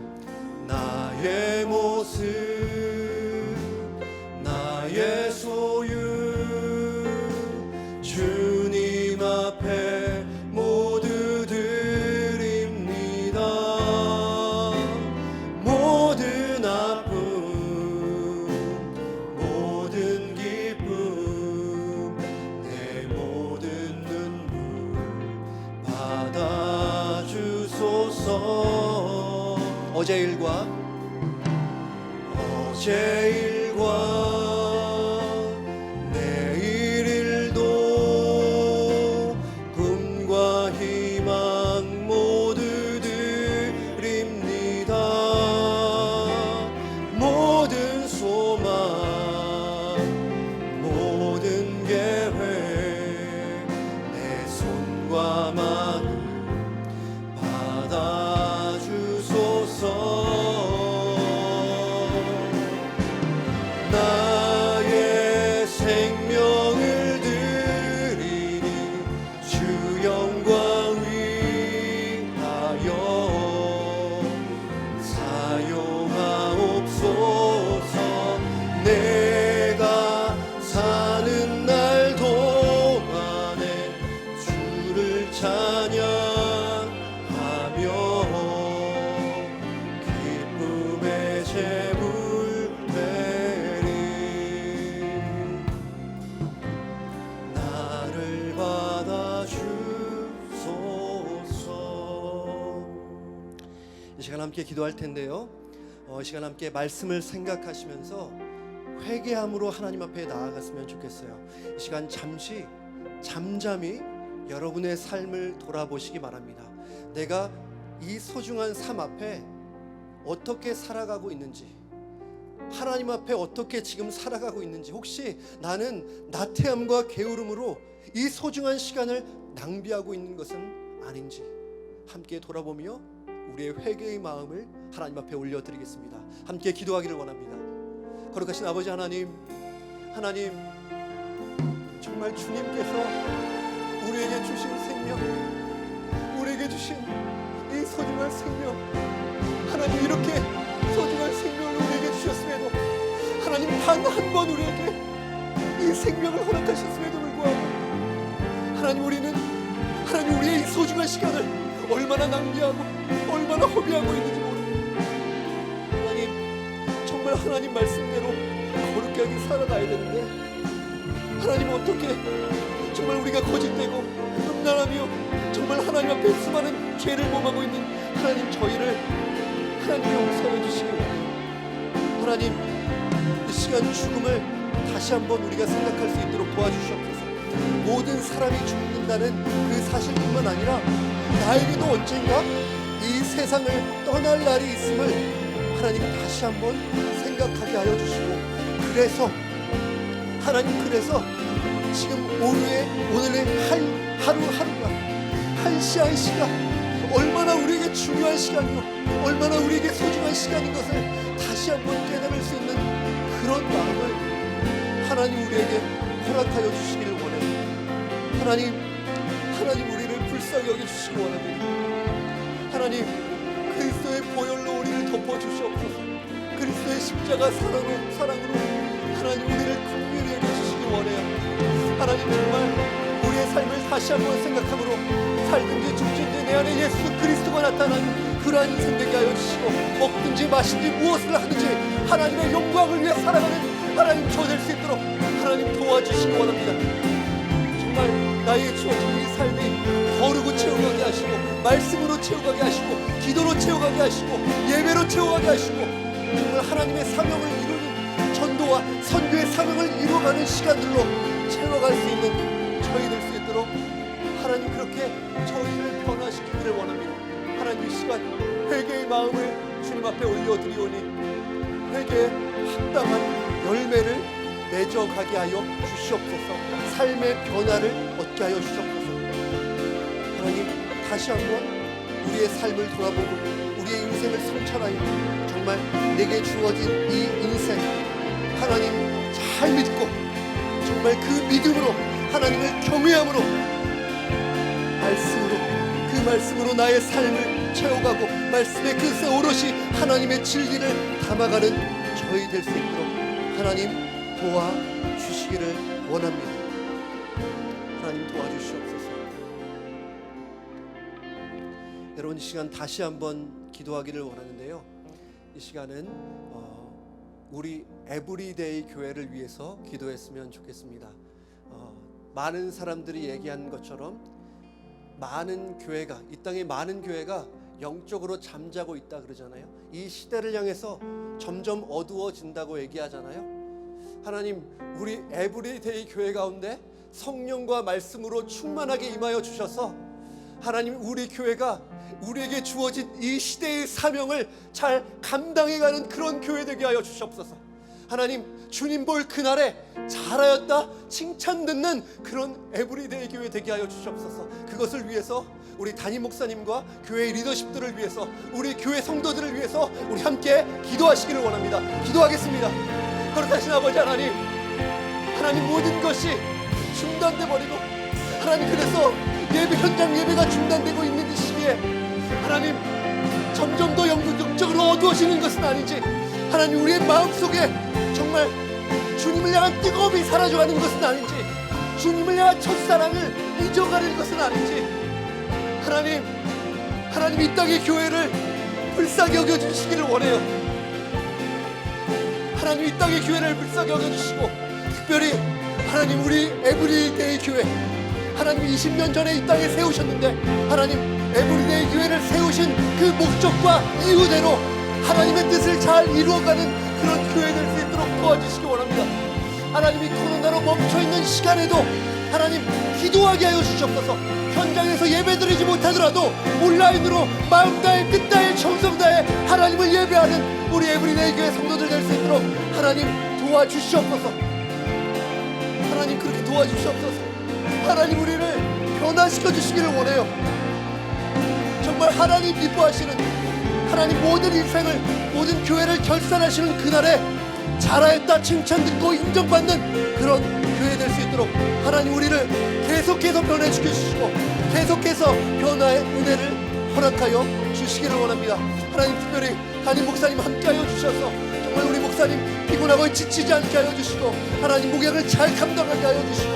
나의 모습 나의 소유 주님 앞에 모두 드립니다. 모든 아픔 모든 기쁨 내 모든 눈물 받아주소서. 어제 일과 내일 일도 꿈과 희망 모두 드립니다. 모든 소망 모든 계획 내 손과 마음 받아주소서. 나의 생명을 드리니 주 영광 위하여 사용하옵소서. 내가 사는 날 동안에 주를 찬양하며 기쁨의 제물 되리. 나를 받아주소서. 이 시간 함께 기도할 텐데요, 이 시간 함께 말씀을 생각하시면서 회개함으로 하나님 앞에 나아갔으면 좋겠어요. 이 시간 잠잠히 여러분의 삶을 돌아보시기 바랍니다. 내가 이 소중한 삶 앞에 어떻게 살아가고 있는지, 하나님 앞에 어떻게 지금 살아가고 있는지, 혹시 나는 나태함과 게으름으로 이 소중한 시간을 낭비하고 있는 것은 아닌지 함께 돌아보며 우리의 회개의 마음을 하나님 앞에 올려드리겠습니다. 함께 기도하기를 원합니다. 거룩하신 아버지 하나님, 정말 주님께서 우리에게 주신 생명, 우리에게 주신 이 소중한 생명, 하나님 이렇게 소중한 생명을 우리에게 주셨음에도 하나님 단 한 번 우리에게 이 생명을 허락하셨음에도 불구하고 하나님 우리는 우리의 이 소중한 시간을 얼마나 낭비하고 얼마나 허비하고 있는지 모릅니다. 하나님 정말 하나님 말씀대로 거룩하게 살아가야 되는데 하나님 어떻게 정말 우리가 거짓되고 음란하며 정말 하나님 앞에 수많은 죄를 범하고 있는 하나님 저희를 하나님 용서해 주시기 원해요. 하나님 이 시간 죽음을 다시 한번 우리가 생각할 수 있도록 도와주시옵소서. 모든 사람이 죽는다는 그 사실뿐만 아니라 나에게도 언젠가 이 세상을 떠날 날이 있음을 하나님 다시 한번 생각하게 하여 주시고, 그래서 지금 오늘의 하루하루가, 한 시 한 시가 얼마나 우리에게 중요한 시간이요, 얼마나 우리에게 소중한 시간인 것을 다시 한번 깨달을 수 있는 그런 마음을 하나님 우리에게 허락하여 주시기를 원해요. 하나님 우리를 불쌍히 여겨주시기 원합니다. 하나님, 그리스도의 보혈로 우리를 덮어주시옵소서. 그리스도의 십자가 사랑으로 하나님 우리를 긍휼히 여겨주시기 원해요. 하나님, 정말 우리의 삶을 다시 한번 생각함으로 살든지 죽든지 내 안에 예수 그리스도가 나타나는 그러한 인생 되게 하여 주시고, 먹든지 마시든지 무엇을 하든지 하나님의 영광을 위해 살아가는 하나님 저 될 수 있도록 하나님 도와주시기 원합니다. 정말 나에게 주어진 이 삶이 거르고 채워가게 하시고, 말씀으로 채워가게 하시고, 기도로 채워가게 하시고, 예배로 채워가게 하시고, 정말 하나님의 사명을 이루는 전도와 선교의 사명을 이루어가는 시간들로 채워갈 수 있는 저희 될 수 있도록 하나님 그렇게 저희를 변화시키기를 원합니다. 하나님, 이 시간 회개의 마음을 주님 앞에 올려드리오니 회개에 합당한 열매를 맺어가게 하여 주시옵소서. 삶의 변화를 얻게 하여 주시옵소서. 하나님, 다시 한번 우리의 삶을 돌아보고 우리의 인생을 성찰하여 정말 내게 주어진 이 인생 하나님 잘 믿고 정말 그 믿음으로 하나님을 경외함으로 그 말씀으로 나의 삶을 채워가고 말씀의 그릇에 오롯이 하나님의 진리를 담아가는 저희 될 수 있도록 하나님 도와주시기를 원합니다. 하나님 도와주시옵소서. 여러분, 이 시간 다시 한번 기도하기를 원하는데요, 이 시간은 우리 에브리데이 교회를 위해서 기도했으면 좋겠습니다. 많은 사람들이 얘기한 것처럼 많은 교회가, 이 땅의 많은 교회가 영적으로 잠자고 있다 그러잖아요. 이 시대를 향해서 점점 어두워진다고 얘기하잖아요. 하나님, 우리 에브리데이 교회 가운데 성령과 말씀으로 충만하게 임하여 주셔서 하나님, 우리 교회가 우리에게 주어진 이 시대의 사명을 잘 감당해가는 그런 교회 되게 하여 주시옵소서. 하나님, 주님 볼 그날에 잘하였다 칭찬 듣는 그런 에브리데이 교회 되게 하여 주시옵소서. 그것을 위해서 우리 담임 목사님과 교회 리더십들을 위해서, 우리 교회 성도들을 위해서 우리 함께 기도하시기를 원합니다. 기도하겠습니다. 거룩하신 아버지 하나님, 모든 것이 중단돼 버리고 하나님, 그래서 예배 현장 예배가 중단되고 있는 이 시기에 하나님, 점점 더 영적으로 어두워지는 것은 아닌지, 하나님 우리의 마음속에 정말 주님을 향한 뜨거움이 사라져가는 것은 아닌지, 주님을 향한 첫사랑을 잊어가는 것은 아닌지, 하나님 이 땅의 교회를 불쌍히 여겨주시기를 원해요. 하나님, 이 땅의 교회를 불쌍히 여겨주시고, 특별히 하나님 우리 에브리데이 교회, 하나님 20년 전에 이 땅에 세우셨는데 하나님 에브리데이 교회를 세우신 그 목적과 이유대로 하나님의 뜻을 잘 이루어가는 그런 교회 될 수 있도록 도와주시기 원합니다. 하나님이 코로나로 멈춰있는 시간에도 하나님 기도하게 하여 주시옵소서. 현장에서 예배드리지 못하더라도 온라인으로 마음 다해 뜻 다해 정성 다해 하나님을 예배하는 우리 에브리데이 교회 성도들 될 수 있도록 하나님 도와주시옵소서. 하나님 그렇게 도와주시옵소서. 하나님 우리를 변화시켜 주시기를 원해요. 정말 하나님 기뻐하시는, 하나님 모든 인생을, 모든 교회를 결산하시는 그날에 잘하였다 칭찬 듣고 인정받는 그런 교회 될 수 있도록 하나님 우리를 계속해서 변화시켜 주시고 계속해서 변화의 은혜를 허락하여 주시기를 원합니다. 하나님, 특별히 담임 목사님 함께하여 주셔서 정말 우리 목사님 피곤하고 지치지 않게 하여 주시고 하나님 목약을 잘 감당하게 하여 주시고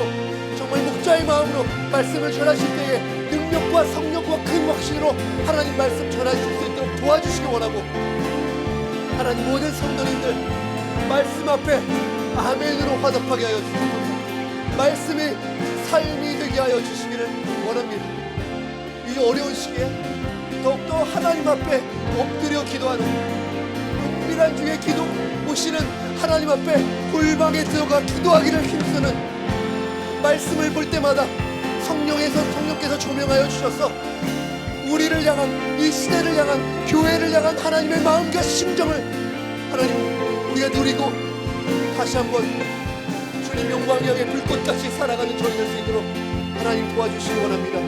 정말 목자의 마음으로 말씀을 전하실 때에 능력과 성령과 큰 확신으로 하나님 말씀 전하실 수 있도록 도와주시기 원하고, 하나님 모든 성도님들 말씀 앞에 아멘으로 화답하게 하여 주시옵소서. 말씀이 삶이 되게 하여 주시기를 원합니다. 이 어려운 시기에 더욱더 하나님 앞에 엎드려 기도하는, 은밀한 중에 기도 오시는 하나님 앞에 골방에 들어가 기도하기를 힘쓰는, 말씀을 볼 때마다 성령께서 조명하여 주셔서 우리를 향한, 이 시대를 향한, 교회를 향한 하나님의 마음과 심정을 하나님 우리가 누리고 다시 한번 주님 영광 향해 불꽃같이 살아가는 저희 될 수 있도록 하나님 도와주시기 원합니다.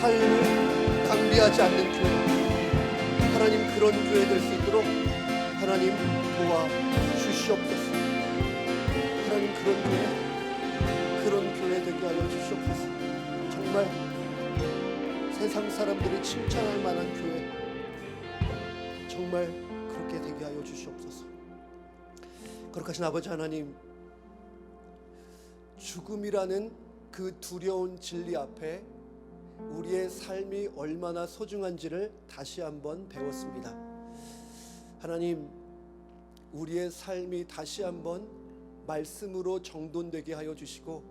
삶을 낭비하지 않는 교회, 하나님 그런 교회 될 수 있도록 하나님 도와주시옵소서. 하나님 그런 교회 되게 하여 주시옵소서. 정말 세상 사람들이 칭찬할 만한 교회, 정말 그렇게 되게 하여 주시옵소서. 거룩하신 아버지 하나님, 죽음이라는 그 두려운 진리 앞에 우리의 삶이 얼마나 소중한지를 다시 한번 배웠습니다. 하나님, 우리의 삶이 다시 한번 말씀으로 정돈되게 하여 주시고,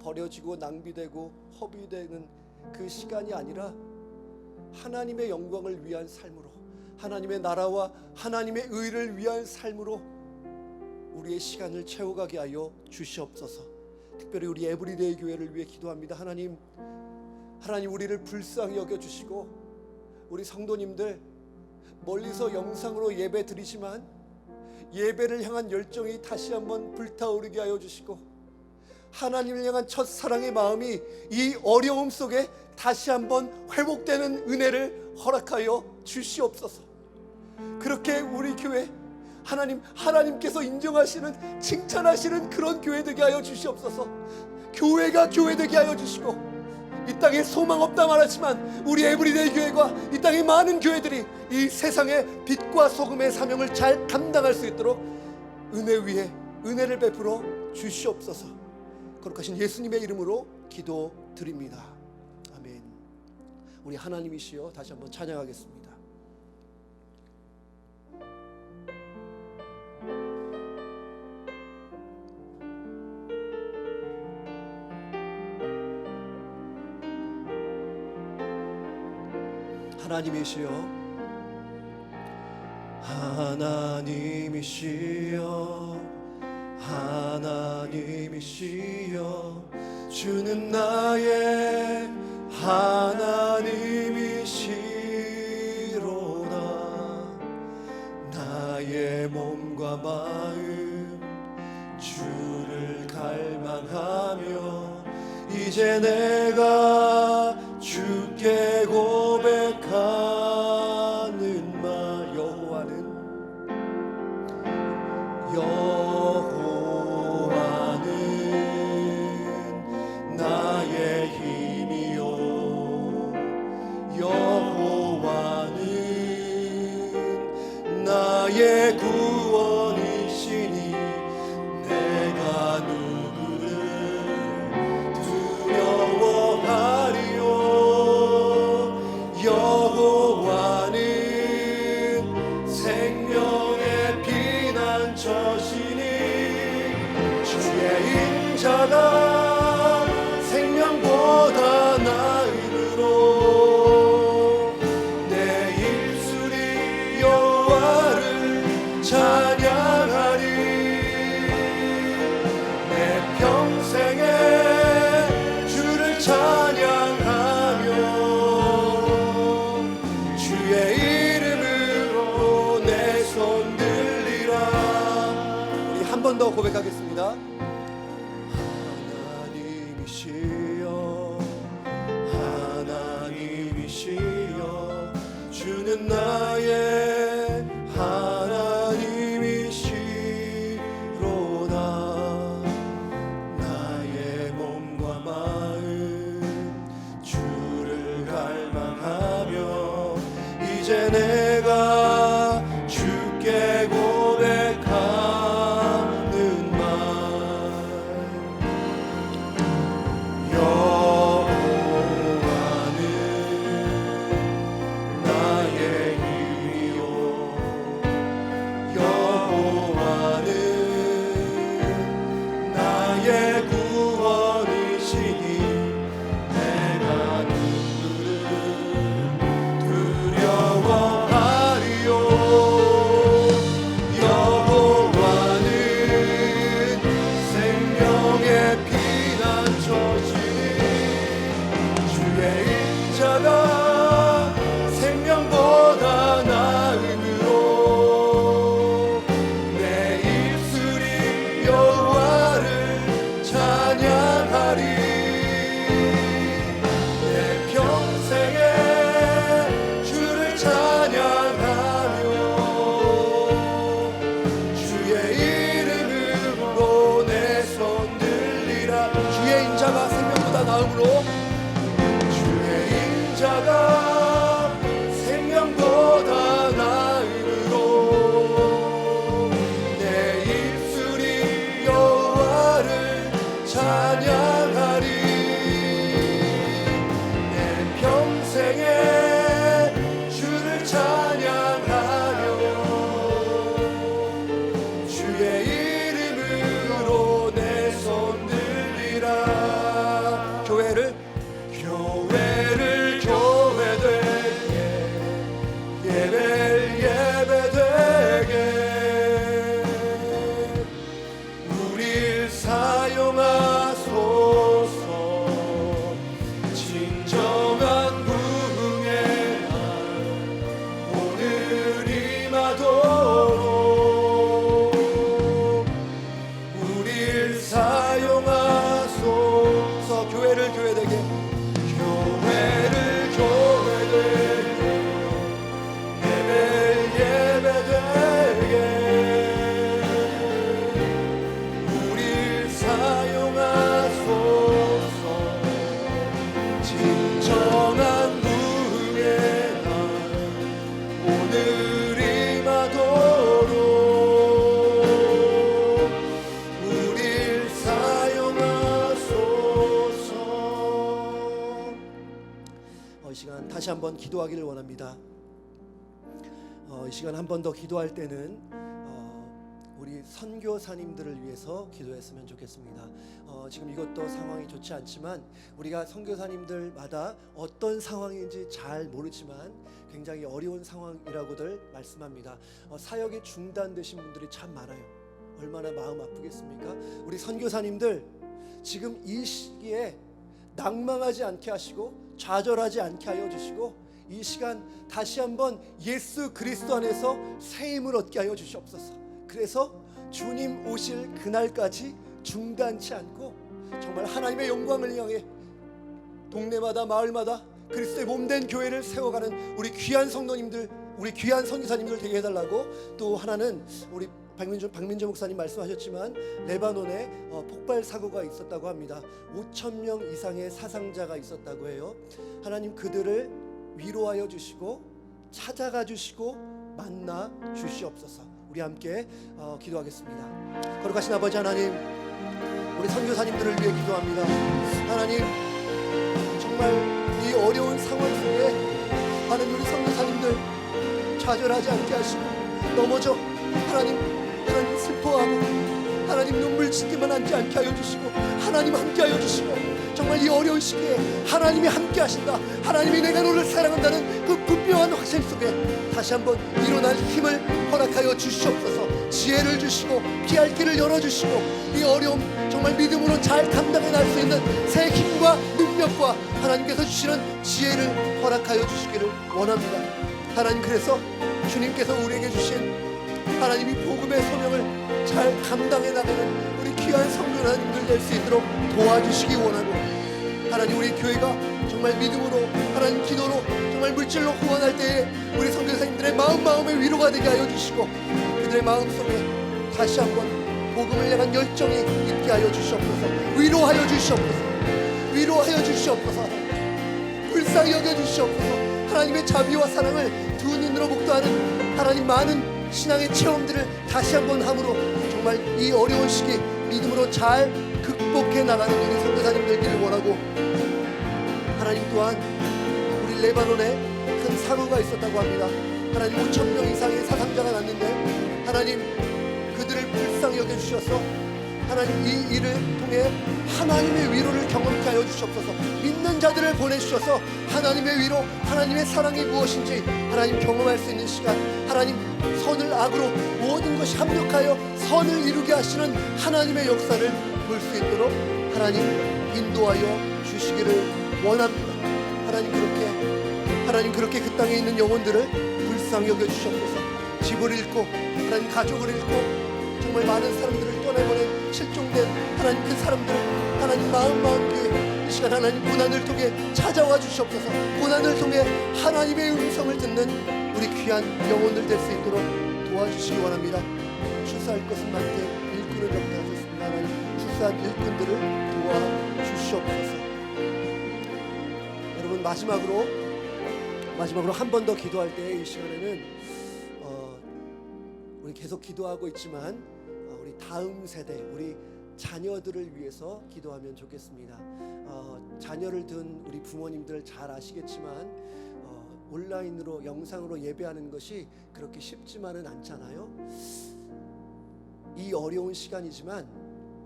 버려지고 낭비되고 허비되는 그 시간이 아니라 하나님의 영광을 위한 삶으로, 하나님의 나라와 하나님의 의를 위한 삶으로 우리의 시간을 채워가게 하여 주시옵소서. 특별히 우리 에브리데이 교회를 위해 기도합니다. 하나님 우리를 불쌍히 여겨주시고, 우리 성도님들 멀리서 영상으로 예배 드리지만 예배를 향한 열정이 다시 한번 불타오르게 하여 주시고, 하나님을 향한 첫사랑의 마음이 이 어려움 속에 다시 한번 회복되는 은혜를 허락하여 주시옵소서. 그렇게 우리 교회 하나님께서 인정하시는, 칭찬하시는 그런 교회 되게 하여 주시옵소서. 교회가 교회 되게 하여 주시고, 이 땅에 소망 없다 말하지만 우리 에브리데이 교회가 이 땅의 많은 교회들이 이 세상의 빛과 소금의 사명을 잘 감당할 수 있도록 은혜 위에 은혜를 베풀어 주시옵소서. 거룩하신 예수님의 이름으로 기도드립니다. 아멘. 우리 하나님이시여 다시 한번 찬양하겠습니다. 하나님이시여, 하나님이시여, 하나님이시여, 주는 나의 하나님이시로다. 나의 몸과 마음 주를 갈망하며 이제 내가 주께 고백하는 말, 여호와는 나의 힘이요, 여호와는 나의 구원이시니 내가 누구를 두려워하리요. 여호와는 생명의 피난처시니 주의 인자가 생명보다 나으므로 내 입술이 여호와를 찬양하리. 내 평생에 주를 찬양하며 주의 이름으로 내 손 들리라. 우리 한 번 더 고백하겠습니다. 하나님이시여, 하나님이시여, 주는 나의 하나님이시로다. 나의 몸과 마음 주를 갈망하며 이제 내가 주께 고백하는 말, 여호와는 나의 힘이요, 여호와는 나의 구원이시니 내가 누구를 두려워하리요. 찬양하리. 내 평생에 주를 찬양하며 주의 이름으로 내 손 들리라. 주의 인자가 생명보다 나음으로, 주의 인자가 생명보다 나음으로 내 입술이 여호와를 찬양하리. 내 평생에 주를 찬양하며 주의 이름으로 내 손 들리라. 교회를 교회되게, 예배를 예배되게 우릴 사용하소서. 진정한 부흥의 날 오늘 임하도록 우릴 사용하소서. 교회를 교회되게, 교회를 교회되게, 예배를 예배되게 우릴 사용하소서. 진정한 부흥의 날 오늘 임하도록 우릴 사용하소서. 이 시간 다시 한번 기도하기를 원합니다. 이 시간 한 번 더 기도할 때는 우리 선교사님들을 위해서 기도했으면 좋겠습니다. 지금 이것도 상황이 좋지 않지만 우리가 선교사님들마다 어떤 상황인지 잘 모르지만 굉장히 어려운 상황이라고들 말씀합니다. 사역이 중단되신 분들이 참 많아요. 얼마나 마음 아프겠습니까? 우리 선교사님들 지금 이 시기에 낭망하지 않게 하시고 좌절하지 않게 하여 주시고 이 시간 다시 한번 예수 그리스도 안에서 새 힘을 얻게 하여 주시옵소서. 그래서 주님 오실 그날까지 중단치 않고 정말 하나님의 영광을 향해 동네마다 마을마다 그리스도의 몸된 교회를 세워가는 우리 귀한 성도님들, 우리 귀한 선교사님들 되게 해달라고. 또 하나는 우리 박민재 목사님 말씀하셨지만 레바논에 폭발 사고가 있었다고 합니다. 5,000명 이상의 사상자가 있었다고 해요. 하나님 그들을 위로하여 주시고 찾아가 주시고 만나 주시옵소서. 우리 함께 기도하겠습니다. 거룩하신 아버지 하나님, 우리 선교사님들을 위해 기도합니다. 하나님, 정말 이 어려운 상황 속에 많은 우리 선교사님들 좌절하지 않게 하시고 넘어져 하나님 슬퍼하고 하나님 눈물 짓기만 하지 않게 하여 주시고 하나님 함께 하여 주시고 정말 이 어려운 시기에 하나님이 함께 하신다, 하나님이 내가 너를 사랑한다는 그 분명한 확신 속에 다시 한번 일어날 힘을 허락하여 주시옵소서. 지혜를 주시고 피할 길을 열어주시고 이 어려움 정말 믿음으로 잘 감당해 날 수 있는 새 힘과 능력과 하나님께서 주시는 지혜를 허락하여 주시기를 원합니다. 하나님, 그래서 주님께서 우리에게 주신 하나님이 복음의 소명을 잘 감당해 나가는 우리 귀한 성도님들 될 수 있도록 도와주시기 원하고, 하나님 우리 교회가 정말 믿음으로 하나님 기도로 정말 물질로 후원할 때에 우리 선교사님들의 마음에 위로가 되게 하여 주시고 그들의 마음속에 다시 한번 복음을 향한 열정이 있게 하여 주시옵소서. 위로하여 주시옵소서. 위로하여 주시옵소서. 불쌍히 여겨 주시옵소서. 하나님의 자비와 사랑을 두 눈으로 목도하는 하나님 많은 신앙의 체험들을 다시 한번 함으로 정말 이 어려운 시기 믿음으로 잘 극복해 나가는 우리 선교사님 되기를 원하고, 하나님 또한 우리 레바논에 큰 사고가 있었다고 합니다. 하나님 5,000명 이상의 사상자가 났는데 하나님 그들을 불쌍히 여겨주셔서 하나님 이 일을 통해 하나님의 위로를 경험케 하여 주시옵소서. 믿는 자들을 보내주셔서 하나님의 위로, 하나님의 사랑이 무엇인지 하나님 경험할 수 있는 시간, 하나님 선을 악으로 모든 것이 합력하여 선을 이루게 하시는 하나님의 역사를 볼 수 있도록 하나님 인도하여 주시기를 원합니다. 하나님 그렇게 그 땅에 있는 영혼들을 불쌍히 여겨주시옵소서. 집을 잃고 하나님 가족을 잃고 정말 많은 사람들을 떠나보낸 실종된 하나님 그 사람들을 하나님 하나님 마음교회 이 시간 하나님 고난을 통해 찾아와 주시옵소서. 고난을 통해 하나님의 음성을 듣는 우리 귀한 영혼들 될 수 있도록 도와주시기 원합니다. 추수할 것은 많되 일꾼을 적다 하셨습니다. 하나님 추수한 일꾼들을 도와주시옵소서. 여러분 마지막으로 한 번 더 기도할 때 이 시간에는 우리 계속 기도하고 있지만 우리 다음 세대 우리 자녀들을 위해서 기도하면 좋겠습니다. 자녀를 둔 우리 부모님들 잘 아시겠지만 온라인으로 영상으로 예배하는 것이 그렇게 쉽지만은 않잖아요. 이 어려운 시간이지만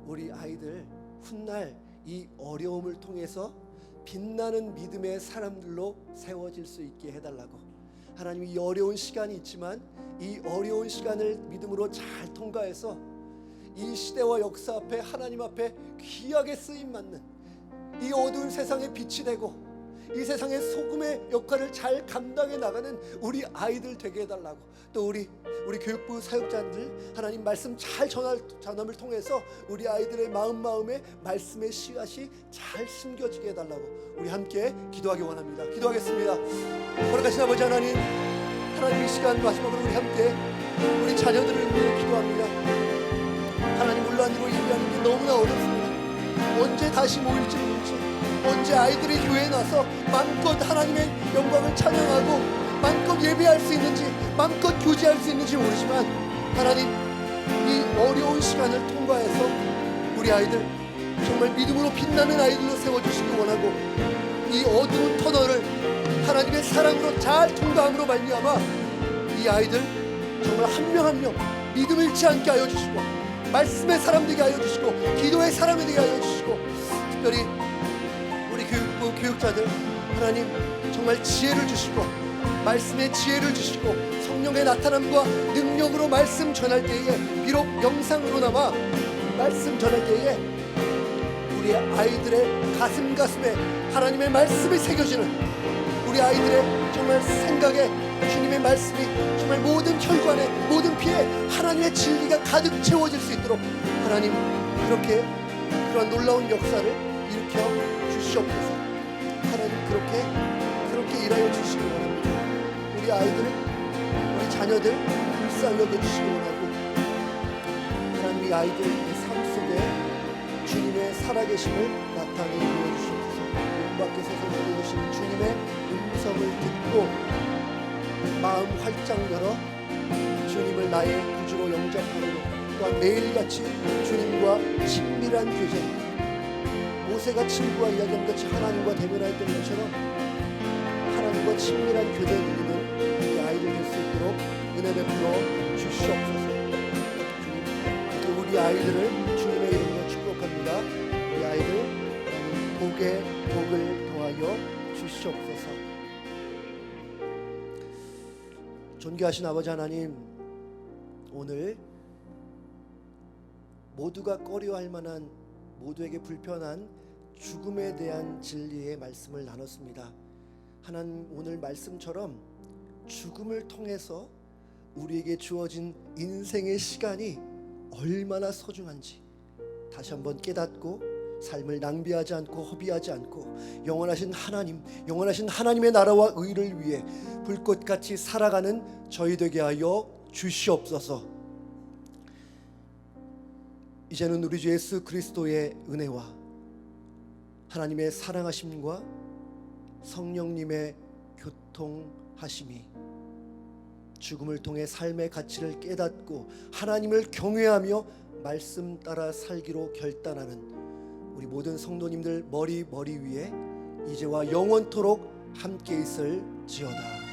우리 아이들 훗날 이 어려움을 통해서 빛나는 믿음의 사람들로 세워질 수 있게 해달라고. 하나님이 이 어려운 시간이 있지만 이 어려운 시간을 믿음으로 잘 통과해서 이 시대와 역사 앞에 하나님 앞에 귀하게 쓰임받는 이 어두운 세상에 빛이 되고 이 세상의 소금의 역할을 잘 감당해 나가는 우리 아이들 되게 해달라고. 또 우리 교육부 사역자들 하나님 말씀 잘 전함을 통해서 우리 아이들의 마음에 말씀의 씨앗이 잘 심겨지게 해달라고 우리 함께 기도하기 원합니다. 기도하겠습니다. 거룩하신 아버지 하나님, 이 시간 마지막으로 우리 함께 우리 자녀들을 위해 기도합니다. 하나님 온라인으로 예배하는 게 너무나 어렵습니다. 언제 다시 모일지 모르지, 언제 아이들이 교회에 나서 마음껏 하나님의 영광을 찬양하고 마음껏 예배할 수 있는지 마음껏 교제할 수 있는지 모르지만 하나님 이 어려운 시간을 통과해서 우리 아이들 정말 믿음으로 빛나는 아이들로 세워주시기 원하고 이 어두운 터널을 하나님의 사랑으로 잘 통과함으로 말미암아 이 아이들 정말 한 명 한 명 믿음 잃지 않게 하여 주시고 말씀의 사람 되게 하여 주시고 기도의 사람 되게 하여 주시고 특별히 우리 교육부 교육자들 하나님 정말 지혜를 주시고 말씀의 지혜를 주시고 성령의 나타남과 능력으로 말씀 전할 때에 비록 영상으로나마 말씀 전할 때에 우리 아이들의 가슴에 하나님의 말씀이 새겨지는 우리 아이들의 정말 생각에 주님의 말씀이 정말 모든 혈관에 모든 피에 하나님의 진리가 가득 채워질 수 있도록 하나님 그렇게 그런 놀라운 역사를 일으켜 주시옵소서. 하나님 그렇게 일하여 주시기 원합니다. 우리 아이들 우리 자녀들 불쌍히 여겨주시기 원하고 하나님 이 아이들의 삶 속에 주님의 살아계심을 나타내 보여주시옵소서. 문 밖에 서서 들려주시는 주님의 음성을 듣고 마음 활짝 열어 주님을 나의 구주로 영접하므로 또한 매일같이 주님과 친밀한 교제, 모세가 친구와 이야기한 같이 하나님과 대면했던 것처럼 하나님과 친밀한 교제를 누리는 우리 아이들 될 수 있도록 은혜 베풀어 주시옵소서. 주님, 우리 아이들을 주님의 이름으로 축복합니다. 우리 아이들 복에 복을 더하여 주시옵소서. 존귀하신 아버지 하나님, 오늘 모두가 꺼려할 만한 모두에게 불편한 죽음에 대한 진리의 말씀을 나눴습니다. 하나님 오늘 말씀처럼 죽음을 통해서 우리에게 주어진 인생의 시간이 얼마나 소중한지 다시 한번 깨닫고 삶을 낭비하지 않고 허비하지 않고 영원하신 하나님의 나라와 의를 위해 불꽃같이 살아가는 저희 되게 하여 주시옵소서. 이제는 우리 주 예수 그리스도의 은혜와 하나님의 사랑하심과 성령님의 교통하심이 죽음을 통해 삶의 가치를 깨닫고 하나님을 경외하며 말씀 따라 살기로 결단하는 우리 모든 성도님들 머리 위에 이제와 영원토록 함께 있을지어다.